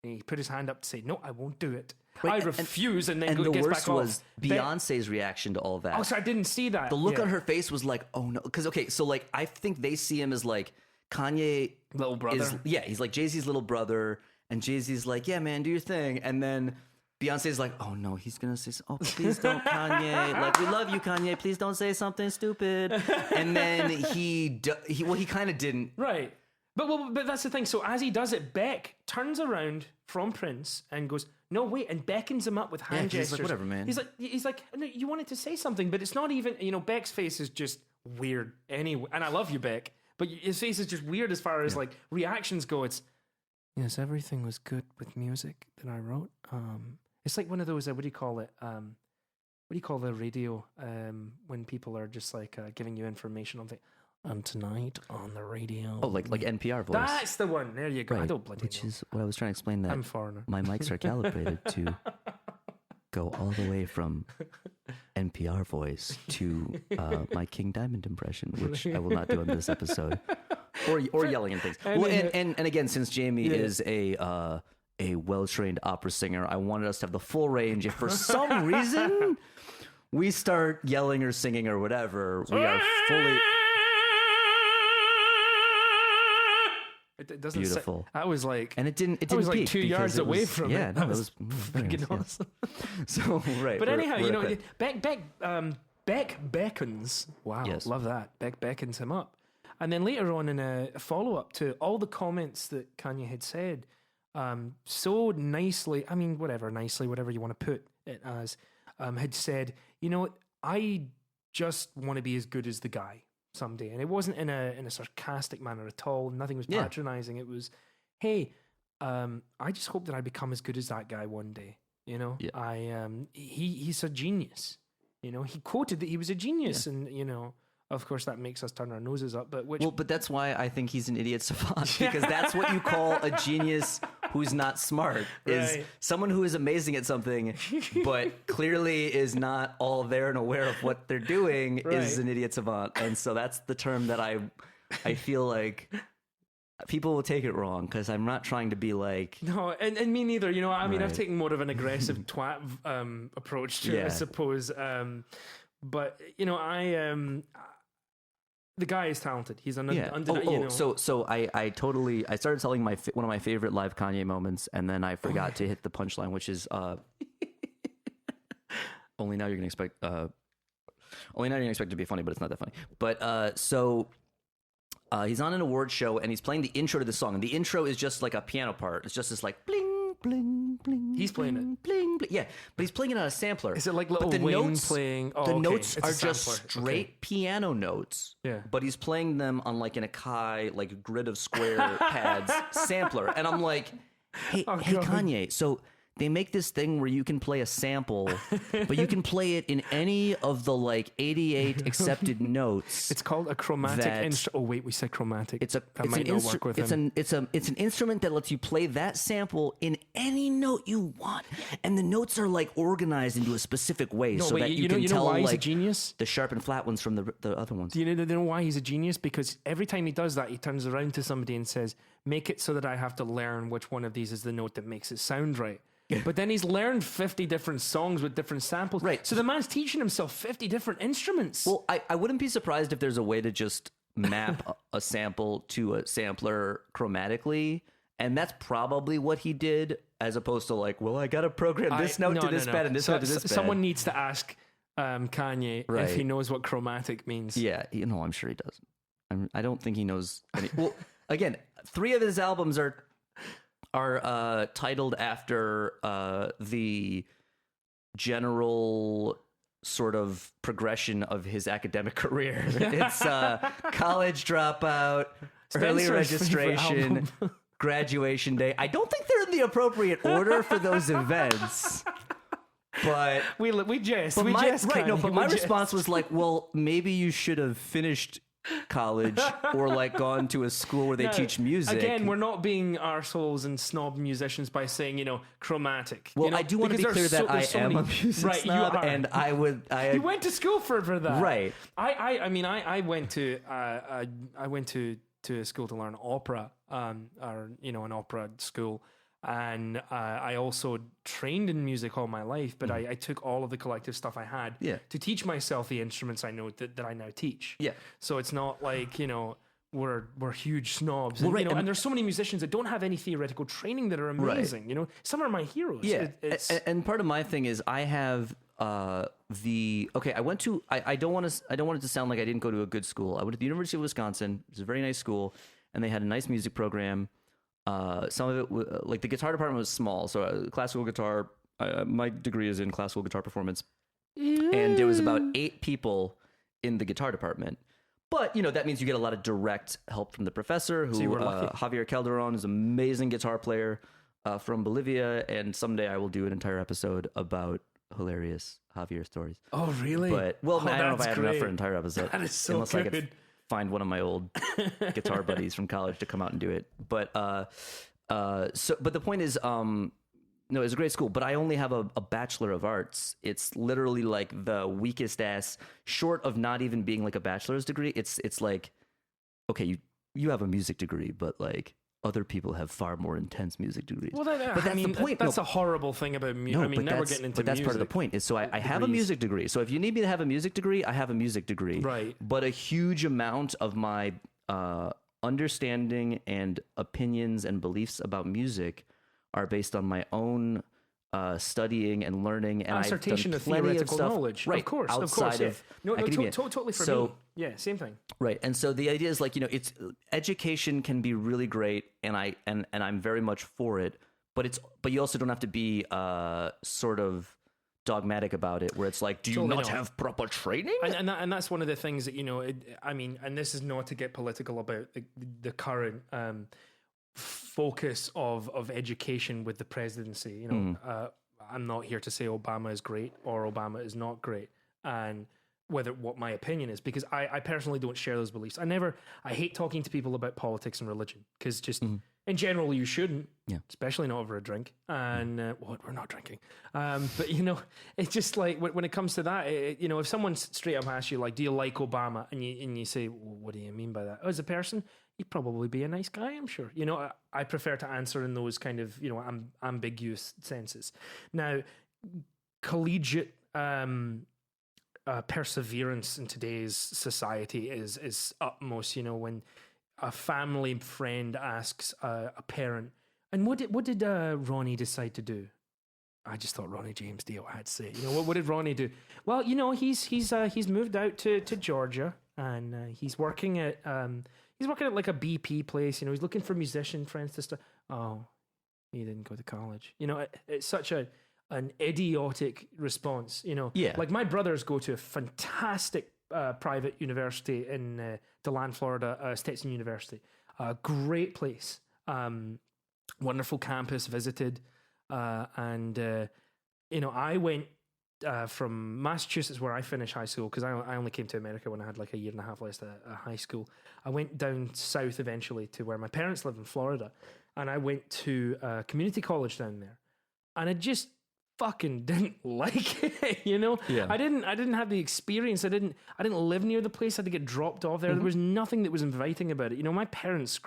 And he put his hand up to say, no, I won't do it. Right, I refuse, and then the gets worst back was Beyonce's reaction to all of that. Oh, so I didn't see that. The look on her face was like, oh no. Because, okay, so like, I think they see him as like Kanye. Little brother. He's like Jay-Z's little brother. And Jay-Z's like, yeah, man, do your thing. And then Beyonce's like, oh, no, he's going to say, oh, please don't, Kanye. Like, we love you, Kanye. Please don't say something stupid. And then he kind of didn't. Right. But that's the thing. So as he does it, Beck turns around from Prince and goes, no, wait, and beckons him up with hand gestures. He's like, whatever, man. He's like, no, you wanted to say something, but it's not even, you know, Beck's face is just weird anyway. And I love you, Beck. But his face is just weird as far as like reactions go. It's, yes, everything was good with music that I wrote. It's like one of those, what do you call it? What do you call the radio when people are just like giving you information on things? Tonight on the radio. Oh, like NPR voice. That's the one. There you go. Right. I don't bloody Which know. is what I was trying to explain, that I'm a foreigner. My mics are calibrated to go all the way from NPR voice to my King Diamond impression, which I will not do on this episode. Or yelling and things. Well, and again, since Jamie is a well-trained opera singer, I wanted us to have the full range. If for some reason we start yelling or singing or whatever, we are fully... It doesn't beautiful. I was like, and it didn't. I was like peak 2 yards away from it. Yeah, no, it was freaking awesome. So right. But anyhow, you know, Beck beckons. Wow, yes. Love that. Beck beckons him up, and then later on in a follow up to all the comments that Kanye had said, so nicely. I mean, whatever you want to put it as, had said, you know, I just want to be as good as the guy someday. And it wasn't in a sarcastic manner at all. Nothing was patronizing. It was, hey, I just hope that I become as good as that guy one day. You know, he's a genius. You know, he quoted that he was a genius, and you know, of course, that makes us turn our noses up. But that's why I think he's an idiot savant, because that's what you call a genius who's not smart, is someone who is amazing at something, but clearly is not all there and aware of what they're doing is an idiot savant. And so that's the term that I feel like people will take it wrong, because I'm not trying to be like... No, and me neither. You know, I mean, I've taken more of an aggressive twat approach to it, I suppose. But, you know, the guy is talented. He's undeniable. You know. So I started telling one of my favorite live Kanye moments, and then I forgot to hit the punchline, which is only now you're gonna expect it to be funny, but it's not that funny. But he's on an award show and he's playing the intro to the song, and the intro is just like a piano part. It's just this like bling bling bling. He's playing it. Bling bling. Yeah, but he's playing it on a sampler. Is it like little Wayne playing? The notes are just straight piano notes. Yeah. But he's playing them on like an Akai like grid of square pads sampler, and I'm like, hey Kanye, so they make this thing where you can play a sample, but you can play it in any of the like 88 accepted notes. It's called a chromatic instrument. Oh wait, we said chromatic. It's an instrument that lets you play that sample in any note you want, and the notes are like organized into a specific way that you can tell why he's like a genius? The sharp and flat ones from the other ones. Do you know why he's a genius? Because every time he does that, he turns around to somebody and says, "Make it so that I have to learn which one of these is the note that makes it sound right." But then he's learned 50 different songs with different samples. Right. So the man's teaching himself 50 different instruments. Well, I wouldn't be surprised if there's a way to just map a sample to a sampler chromatically. And that's probably what he did, as opposed to like, well, I got to program this note to this bed and this note to this bed. Someone needs to ask Kanye if he knows what chromatic means. Yeah, I'm sure he doesn't. I don't think he knows any. Well, again, 3 of his albums are titled after the general sort of progression of his academic career. It's college dropout, early Spencer's registration, graduation day. I don't think they're in the appropriate order for those events. But we jest. but We my, jest. right, no, Kanye, but we my jest. response was like, well, maybe you should have finished college or like gone to a school where they Now, teach music. Again, we're not being arseholes and snob musicians by saying, chromatic. Well, I do want to be clear that I am a music right, snob, you are. and You went to school for that, right. I went to I went to a school to learn opera, or an opera school, and I also trained in music all my life. But I took all of the collective stuff I had to teach myself the instruments I know that I now teach. Yeah. So it's not like we're huge snobs, Well, and, right, and there's so many musicians that don't have any theoretical training that are amazing. Some are my heroes. Yeah, and part of my thing is I have I went to I don't want it to sound like I didn't go to a good school. I went to the University of Wisconsin. It was a very nice school, and they had a nice music program. Some of it, like the guitar department was small, so classical guitar. My degree is in classical guitar performance, and there was about 8 people in the guitar department. But that means you get a lot of direct help from the professor, who Javier Calderon is an amazing guitar player from Bolivia, and someday I will do an entire episode about hilarious Javier stories. Oh, really? But I don't know if I have enough for an entire episode. That is so unless good. I could find one of my old guitar buddies from college to come out and do it. But but the point is, no, it's a great school, but I only have a Bachelor of Arts. It's literally like the weakest ass, short of not even being like a bachelor's degree. It's like, okay, you have a music degree, but like other people have far more intense music degrees. Well, but that's the point. That's a horrible thing about music. No, now we're getting into but that's music. part of the point. Is so I have a music degree. So if you need me to have a music degree, I have a music degree. Right. But a huge amount of my understanding and opinions and beliefs about music are based on my own studying and learning, and assertion I've of done plenty theoretical of stuff, knowledge, right, of course, outside yeah. of No, academia. Totally for So- me. Yeah, same thing. Right, and so the idea is like it's education can be really great, and I'm very much for it, but you also don't have to be sort of dogmatic about it, where it's like, do you Totally not not. have proper training? And that's one of the things that and this is not to get political about the current focus of education with the presidency. I'm not here to say Obama is great or Obama is not great, and what my opinion is, because I personally don't share those beliefs. I hate talking to people about politics and religion, because just in general you shouldn't, especially not over a drink. And we're not drinking, but it's just like when it comes to that, if someone straight up asks you like, do you like Obama, and you say, well, what do you mean by that? As a person, he'd probably be a nice guy, I'm sure. I prefer to answer in those kind of ambiguous senses. Now, collegiate perseverance in today's society is utmost. When a family friend asks a parent, and what did Ronnie decide to do? I just thought Ronnie James Dio had to say. What did Ronnie do? Well, he's moved out to Georgia, and he's working at like a BP place. He's looking for musician friends to start. Oh, he didn't go to college. It's such an idiotic response. Yeah. Like my brothers go to a fantastic private university in DeLand, Florida, Stetson University. Great place. Wonderful campus, visited. And I went from Massachusetts, where I finished high school, because I only came to America when I had like a year and a half left at high school. I went down south eventually to where my parents live in Florida, and I went to a community college down there, and I just fucking didn't like it. Yeah. I didn't have the experience. I didn't live near the place. I had to get dropped off there. There was nothing that was inviting about it. My parents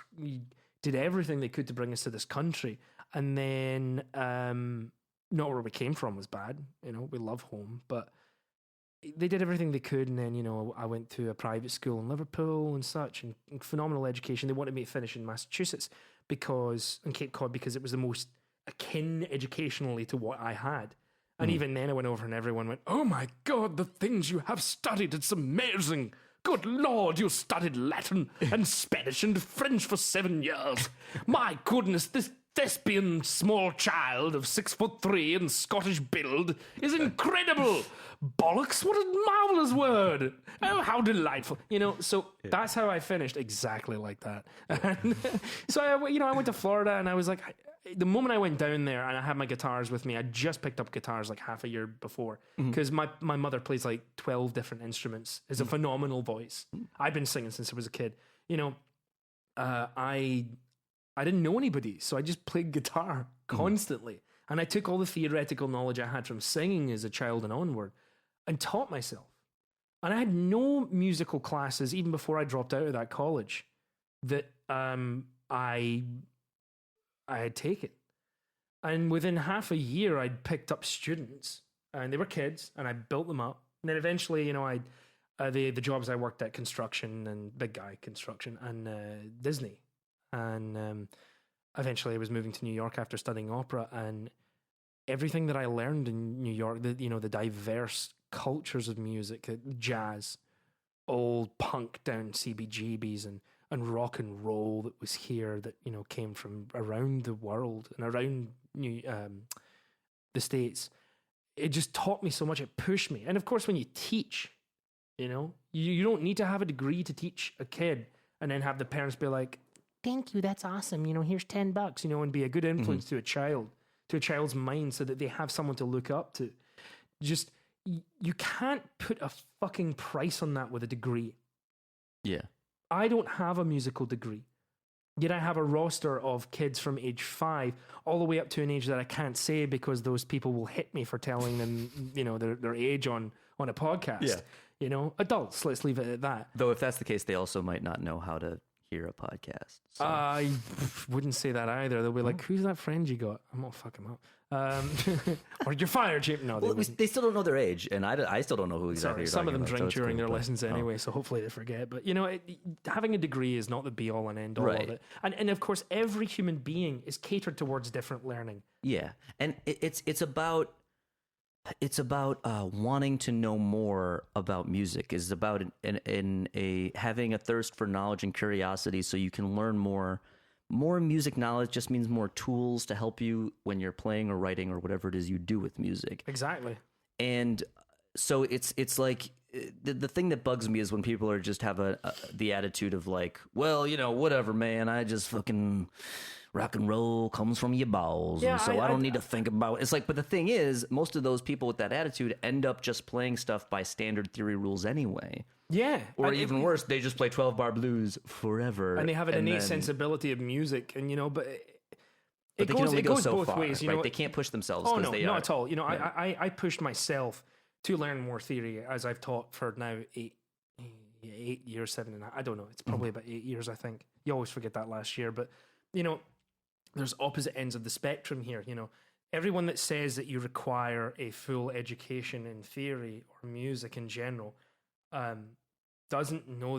did everything they could to bring us to this country, and then not where we came from was bad. We love home, but they did everything they could. And then, I went to a private school in Liverpool and such, and phenomenal education. They wanted me to finish in Massachusetts and Cape Cod, because it was the most akin educationally to what I had. And even then I went over and everyone went, oh my God, the things you have studied, it's amazing. Good Lord, you studied Latin and Spanish and French for 7 years. My goodness, this thespian small child of 6'3" and Scottish build is incredible. Bollocks, what a marvelous word. Oh, how delightful. So that's how I finished, exactly like that. And so I went to Florida, and I was like, the moment I went down there and I had my guitars with me, I just picked up guitars like half a year before, because my mother plays like 12 different instruments, has a phenomenal voice. I've been singing since I was a kid. I didn't know anybody, so I just played guitar constantly. And I took all the theoretical knowledge I had from singing as a child and onward and taught myself. And I had no musical classes even before I dropped out of that college that I had taken. And within half a year, I'd picked up students, and they were kids, and I built them up. And then eventually, the jobs I worked at, construction and big guy construction and Disney. And eventually I was moving to New York after studying opera, and everything that I learned in New York, the diverse cultures of music, jazz, old punk down CBGBs, and rock and roll that was here, that came from around the world and around the States. It just taught me so much. It pushed me. And of course, when you teach, you don't need to have a degree to teach a kid and then have the parents be like, thank you, that's awesome, here's $10, and be a good influence to a child's mind, so that they have someone to look up to. Just, you can't put a fucking price on that with a degree. Yeah. I don't have a musical degree, yet I have a roster of kids from age 5 all the way up to an age that I can't say, because those people will hit me for telling them, their age on a podcast. Yeah. Adults, let's leave it at that. Though if that's the case, they also might not know how to hear a podcast. So. I wouldn't say that either. They'll be like, who's that friend you got? I'm gonna fuck him up. Or you're fired, Jamie. No, they still don't know their age, and I still don't know who exactly. Some of them drink during their lessons anyway, so hopefully they forget. But having a degree is not the be all and end all of it. And of course, every human being is catered towards different learning. Yeah, and it's about wanting to know more about music. It's about having a thirst for knowledge and curiosity, so you can learn more. More music knowledge just means more tools to help you when you're playing or writing or whatever it is you do with music. Exactly. And so it's like the thing that bugs me is when people are just have the attitude of like, well, whatever, man, I just fucking rock and roll comes from your balls, and so I don't need to think about it. It's like, but the thing is, most of those people with that attitude end up just playing stuff by standard theory rules anyway. Yeah. Or even worse, they just play 12-bar blues forever. And they have an innate sensibility of music, and but they can only go so both far, ways. Right? They can't push themselves. Oh no, they not are. at all. I pushed myself to learn more theory, as I've taught for now 8 years, 7.5. I don't know. It's probably about 8 years. I think you always forget that last year, but there's opposite ends of the spectrum here. Everyone that says that you require a full education in theory or music in general doesn't know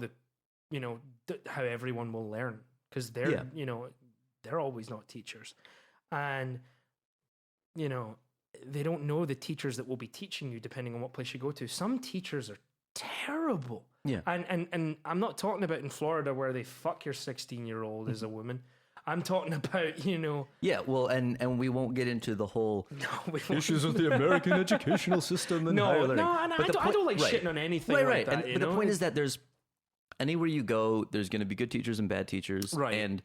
how everyone will learn, because they're they're always not teachers, and they don't know the teachers that will be teaching you depending on what place you go to. Some teachers are terrible. Yeah. And I'm not talking about in Florida where they fuck your 16-year-old as a woman. I'm talking about, Yeah, well, and we won't get into the whole issues with the American educational system and higher learning. No, and I don't like shitting on anything like that. But the point is that there's anywhere you go, there's going to be good teachers and bad teachers, right?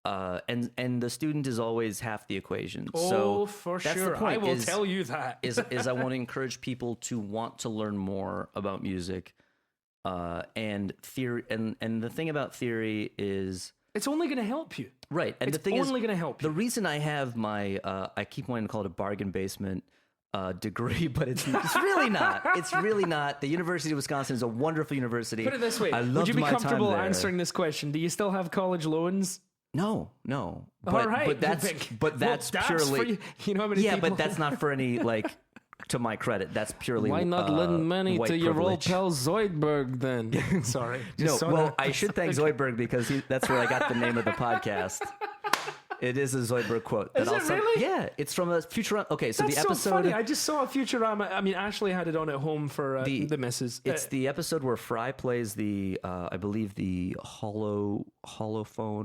And the student is always half the equation. Oh, so for that's sure. The point, I will tell you that. is I want to encourage people to want to learn more about music, and theory. And the thing about theory is, it's only going to help you. Right. And it's the thing only going to help you. The reason I have my, I keep wanting to call it a bargain basement degree, but it's really not. It's really not. The University of Wisconsin is a wonderful university. Put it this way. Would you be comfortable answering this question? Do you still have college loans? No. But, all right. But that's purely, you know how many people... but that's not for any, to my credit, that's purely why not lend money to your old privilege. pal Zoidberg then? Sorry. I should thank Zoidberg because that's where I got the name of the podcast. It is a Zoidberg quote. Is it really? Yeah, it's from a Futurama. Okay, so that's the episode. So funny. I just saw a Futurama. I mean, Ashley had it on at home for the missus. It's the episode where Fry plays the, I believe the holophone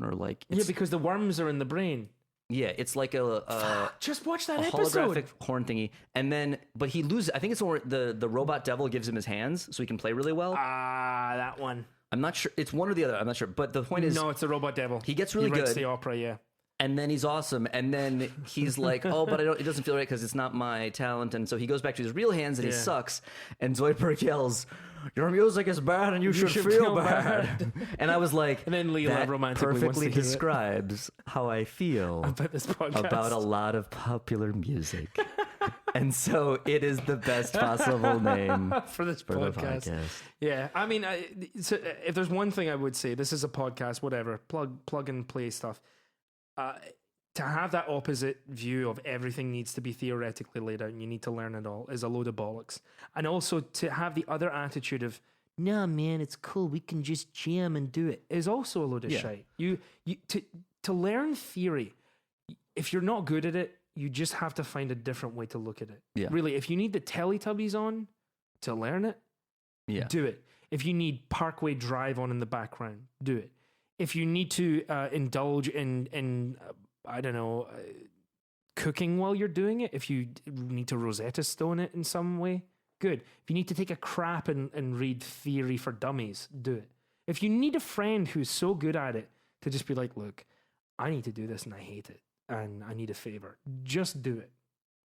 or because the worms are in the brain. Yeah, it's like a Just watch that a episode. holographic horn thingy, and then but he loses. I think it's where the robot devil gives him his hands so he can play really well. Ah, that one. I'm not sure. It's one or the other. I'm not sure. But the point is, No, it's the Robot Devil. he gets really he writes good. the opera, yeah. And then he's awesome. And then he's like, oh, but it doesn't feel right because it's not my talent. And so he goes back to his real hands and he sucks. And Zoidberg yells, your music is bad and you should feel bad. And I was like, And then Leela that romantically wants to perfectly hear it. describes how I feel About this podcast. about a lot of popular music. And so it is the best possible name for this for the podcast. podcast. Yeah, I mean, so if there's one thing I would say, this is a podcast, whatever, plug and play stuff. To have that opposite view of everything needs to be theoretically laid out and you need to learn it all is a load of bollocks. And also to have the other attitude of, nah, man, it's cool, we can just jam and do it, is also a load of shite. You to learn theory, if you're not good at it, you just have to find a different way to look at it. Yeah. Really, if you need the Teletubbies on to learn it, do it. If you need Parkway Drive on in the background, do it. If you need to indulge in I don't know, cooking while you're doing it, if you need to Rosetta Stone it in some way, good. If you need to take a crap and read Theory for Dummies, do it. If you need a friend who's so good at it to just be like, look, I need to do this and I hate it and I need a favor, just do it.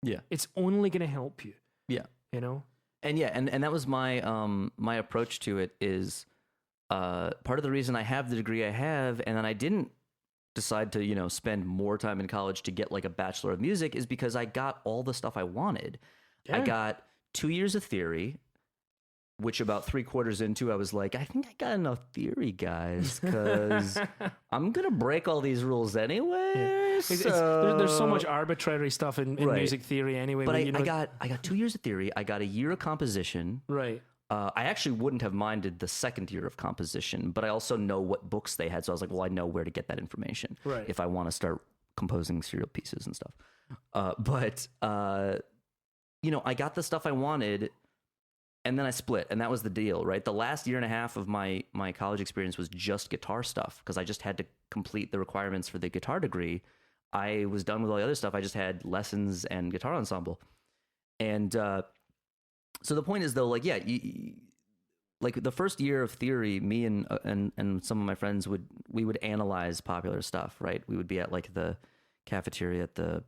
Yeah. It's only going to help you. Yeah. You know? And yeah, and that was my my approach to it is part of the reason I have the degree I have, and then I didn't decide to, spend more time in college to get like a Bachelor of Music is because I got all the stuff I wanted. Yeah. I got 2 years of theory, which about 3/4 into, I was like, I think I got enough theory, guys, because I'm going to break all these rules anyway. Yeah. So... There's so much arbitrary stuff in Right. music theory anyway. But where, I got 2 years of theory. I got a year of composition. Right. I actually wouldn't have minded the second year of composition, but I also know what books they had. So I was like, well, I know where to get that information if I want to start composing serial pieces and stuff. I got the stuff I wanted, and then I split, and that was the deal, right? The last year and a half of my college experience was just guitar stuff because I just had to complete the requirements for the guitar degree. I was done with all the other stuff. I just had lessons and guitar ensemble. And so the point is, though, like, yeah, like the first year of theory, me and some of my friends would analyze popular stuff, right? We would be at like the cafeteria at the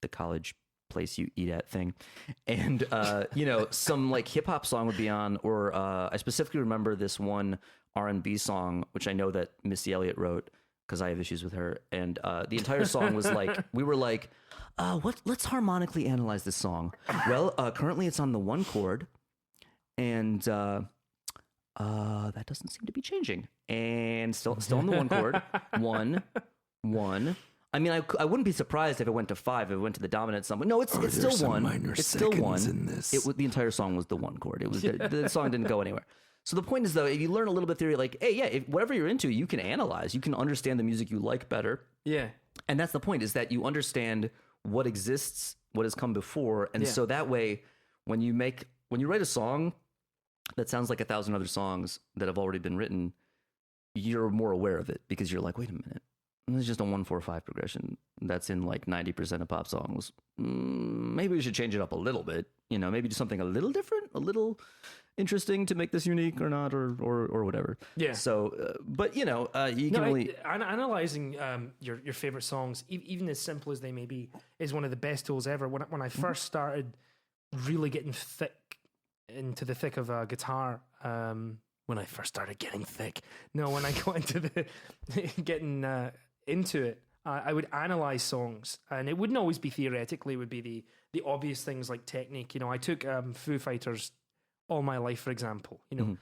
college place you eat at thing, and some like hip hop song would be on, or I specifically remember this one R&B song, which I know that Missy Elliott wrote because I have issues with her, and the entire song was like, we were like, let's harmonically analyze this song. Well, currently it's on the 1 chord, and that doesn't seem to be changing, and still on the 1 chord, 1 1. I mean, I wouldn't be surprised if it went to 5, if it went to the dominant sum. But no, it's still 1. It's still 1. In this. The entire song was the 1 chord. It was the song didn't go anywhere. So the point is, though, if you learn a little bit of theory, like, hey, yeah, whatever you're into, you can analyze. You can understand the music you like better. Yeah. And that's the point, is that you understand what exists, what has come before. And so that way, when you write a song that sounds like 1,000 other songs that have already been written, you're more aware of it because you're like, wait a minute. This is just a 1-4-5 progression that's in like 90% of pop songs. Maybe we should change it up a little bit. Maybe do something a little different, a little interesting to make this unique or not, or whatever. Yeah. So, but you can only analyzing your favorite songs, even as simple as they may be, is one of the best tools ever. When I first started really getting into the thick of guitar. When I first started getting thick, when I got into getting into it, I would analyze songs, and it wouldn't always be theoretically. It would be the obvious things like technique. I took Foo Fighters all my life, for example. Bum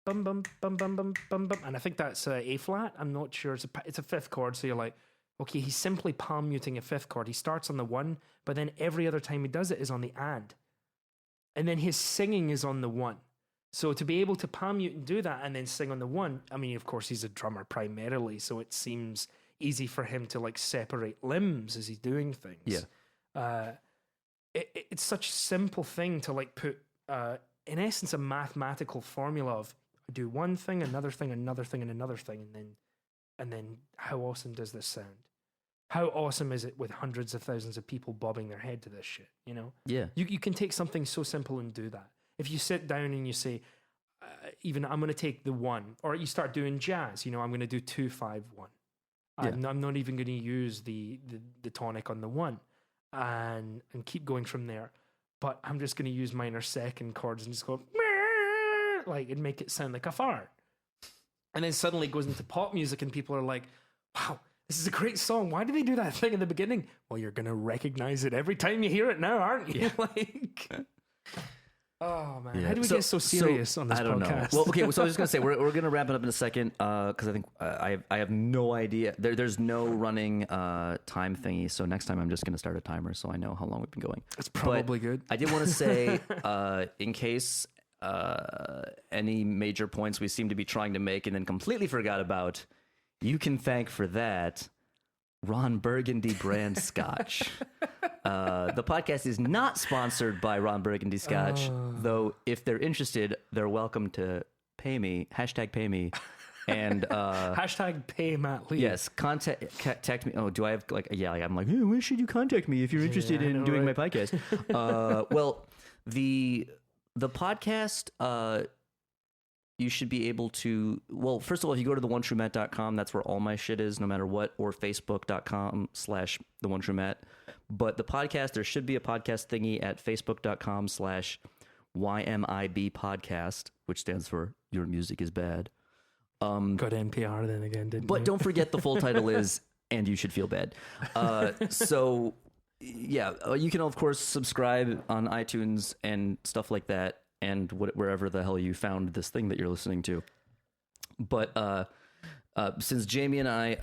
bum bum bum bum bum bum, and I think that's A flat. I'm not sure. It's a 5th chord, so you're like, okay, he's simply palm muting a 5th chord. He starts on the 1, but then every other time he does it is on the and then his singing is on the 1. So to be able to palm mute and do that and then sing on the 1, I mean, of course, he's a drummer primarily, so it seems easy for him to like separate limbs as he's doing things. Yeah. It's such a simple thing to like put, in essence, a mathematical formula of do one thing, another thing, another thing, and another thing, and then how awesome does this sound? how awesome is it with hundreds of thousands of people bobbing their head to this shit? You know, Yeah. you can take something so simple and do that. If you sit down and you say, even I'm going to take the 1, or you start doing jazz, you know, I'm going to do 2, 5, 1. Yeah. I'm not even going to use the tonic on the 1, and keep going from there. But I'm just going to use minor second chords and just go like, and make it sound like a fart. And then suddenly it goes into pop music, and people are like, wow, this is a great song. Why did they do that thing in the beginning? Well, you're going to recognize it every time you hear it now, aren't you? Like, oh, man. Yeah. How do we get so serious on this I don't podcast? know. Well, okay, so I was just going to say, we're going to wrap it up in a second, because I think I have no idea. There's no running time thingy, so next time I'm just going to start a timer so I know how long we've been going. That's probably good. I did want to say, in case any major points we seem to be trying to make and then completely forgot about, you can thank for that Ron Burgundy brand Scotch. The podcast is not sponsored by Ron Burgundy Scotch, though if they're interested, they're welcome to pay me, #pay me, and #pay Matt Lee. yes, contact me. Oh, do I have I'm like, hey, where should you contact me if you're interested in doing my podcast? Well, the podcast, you should be able to, well, first of all, if you go to theonetruemat.com, that's where all my shit is, no matter what, or facebook.com/theonetruemat. But the podcast, there should be a podcast thingy at facebook.com/YMIB podcast, which stands for Your Music is Bad. Got NPR then again, didn't you? But don't forget the full title is And You Should Feel Bad. So, yeah, you can, of course, subscribe on iTunes and stuff like that, and wherever the hell you found this thing that you're listening to. But since Jamie and I,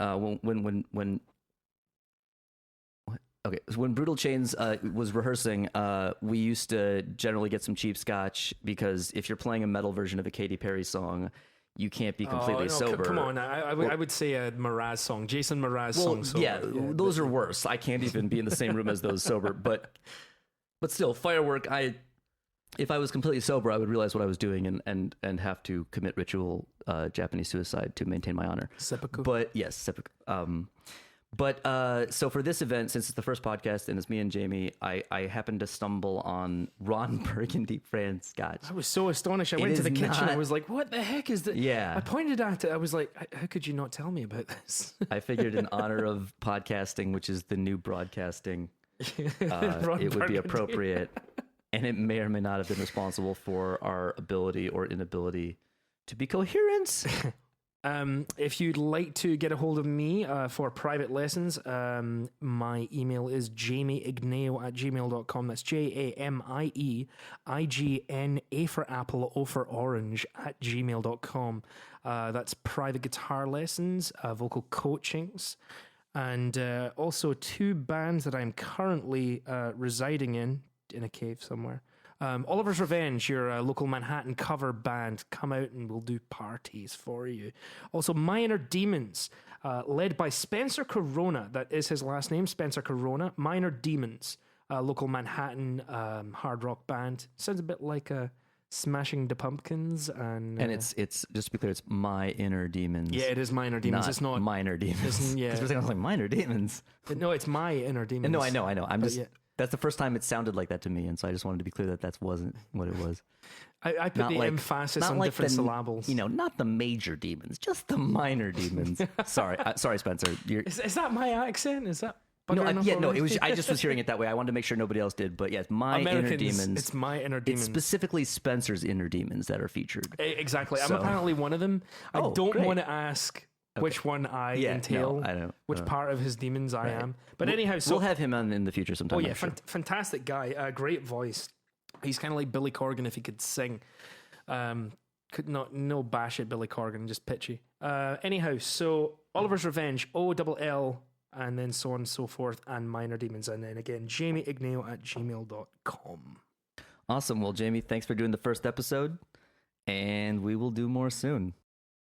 when Brutal Chains was rehearsing, we used to generally get some cheap scotch, because if you're playing a metal version of a Katy Perry song, you can't be completely sober. Come on, I would say a Mraz song, Jason Mraz song. Sober. Yeah, those are worse. I can't even be in the same room as those sober. But still, Firework, if I was completely sober, I would realize what I was doing and have to commit ritual Japanese suicide to maintain my honor. Seppuku. But yes, seppuku. So for this event, since it's the first podcast and it's me and Jamie, I happened to stumble on Ron Burgundy brand Scotch. I was so astonished. I went to the kitchen. I was like, what the heck is that? Yeah. I pointed at it. I was like, how could you not tell me about this? I figured in honor of podcasting, which is the new broadcasting, it would be appropriate. And it may or may not have been responsible for our ability or inability to be coherent. If you'd like to get a hold of me for private lessons, my email is jamieignaio@gmail.com. That's JAMIEIGNA for Apple, O for Orange @gmail.com. That's private guitar lessons, vocal coachings, and also 2 bands that I'm currently residing in a cave somewhere. Oliver's Revenge, your local Manhattan cover band, come out and we'll do parties for you. Also, My Inner Demons, led by Spencer Corona. That is his last name, Spencer Corona. My Inner Demons, local Manhattan hard rock band. Sounds a bit like Smashing the Pumpkins. And it's just to be clear, it's My Inner Demons. Yeah, it is My Inner Demons. It's not Minor Demons. Yeah. I was like, Minor Demons. No, it's My Inner Demons. No, I know. I'm just... Yeah. That's the first time it sounded like that to me, and so I just wanted to be clear that wasn't what it was. I put the emphasis on different syllables. Not the major demons, just the minor demons. Sorry, Spencer. Is that my accent? Is that... No, it was. I just was hearing it that way. I wanted to make sure nobody else did, but yes, My Inner Demons. It's My Inner Demons. It's specifically Spencer's inner demons that are featured. Exactly. I'm apparently one of them. I don't want to ask which one I entail, I know. which part of his demons I am. But anyhow, we'll have him on in the future sometime. Oh yeah, fantastic guy, great voice. He's kind of like Billy Corgan if he could sing. No bash at Billy Corgan, just pitchy. Anyhow, so Oliver's Revenge, OLL, and then so on and so forth, and My Inner Demons, and then again, jamieignaio@gmail.com. Awesome. Well, Jamie, thanks for doing the first episode, and we will do more soon.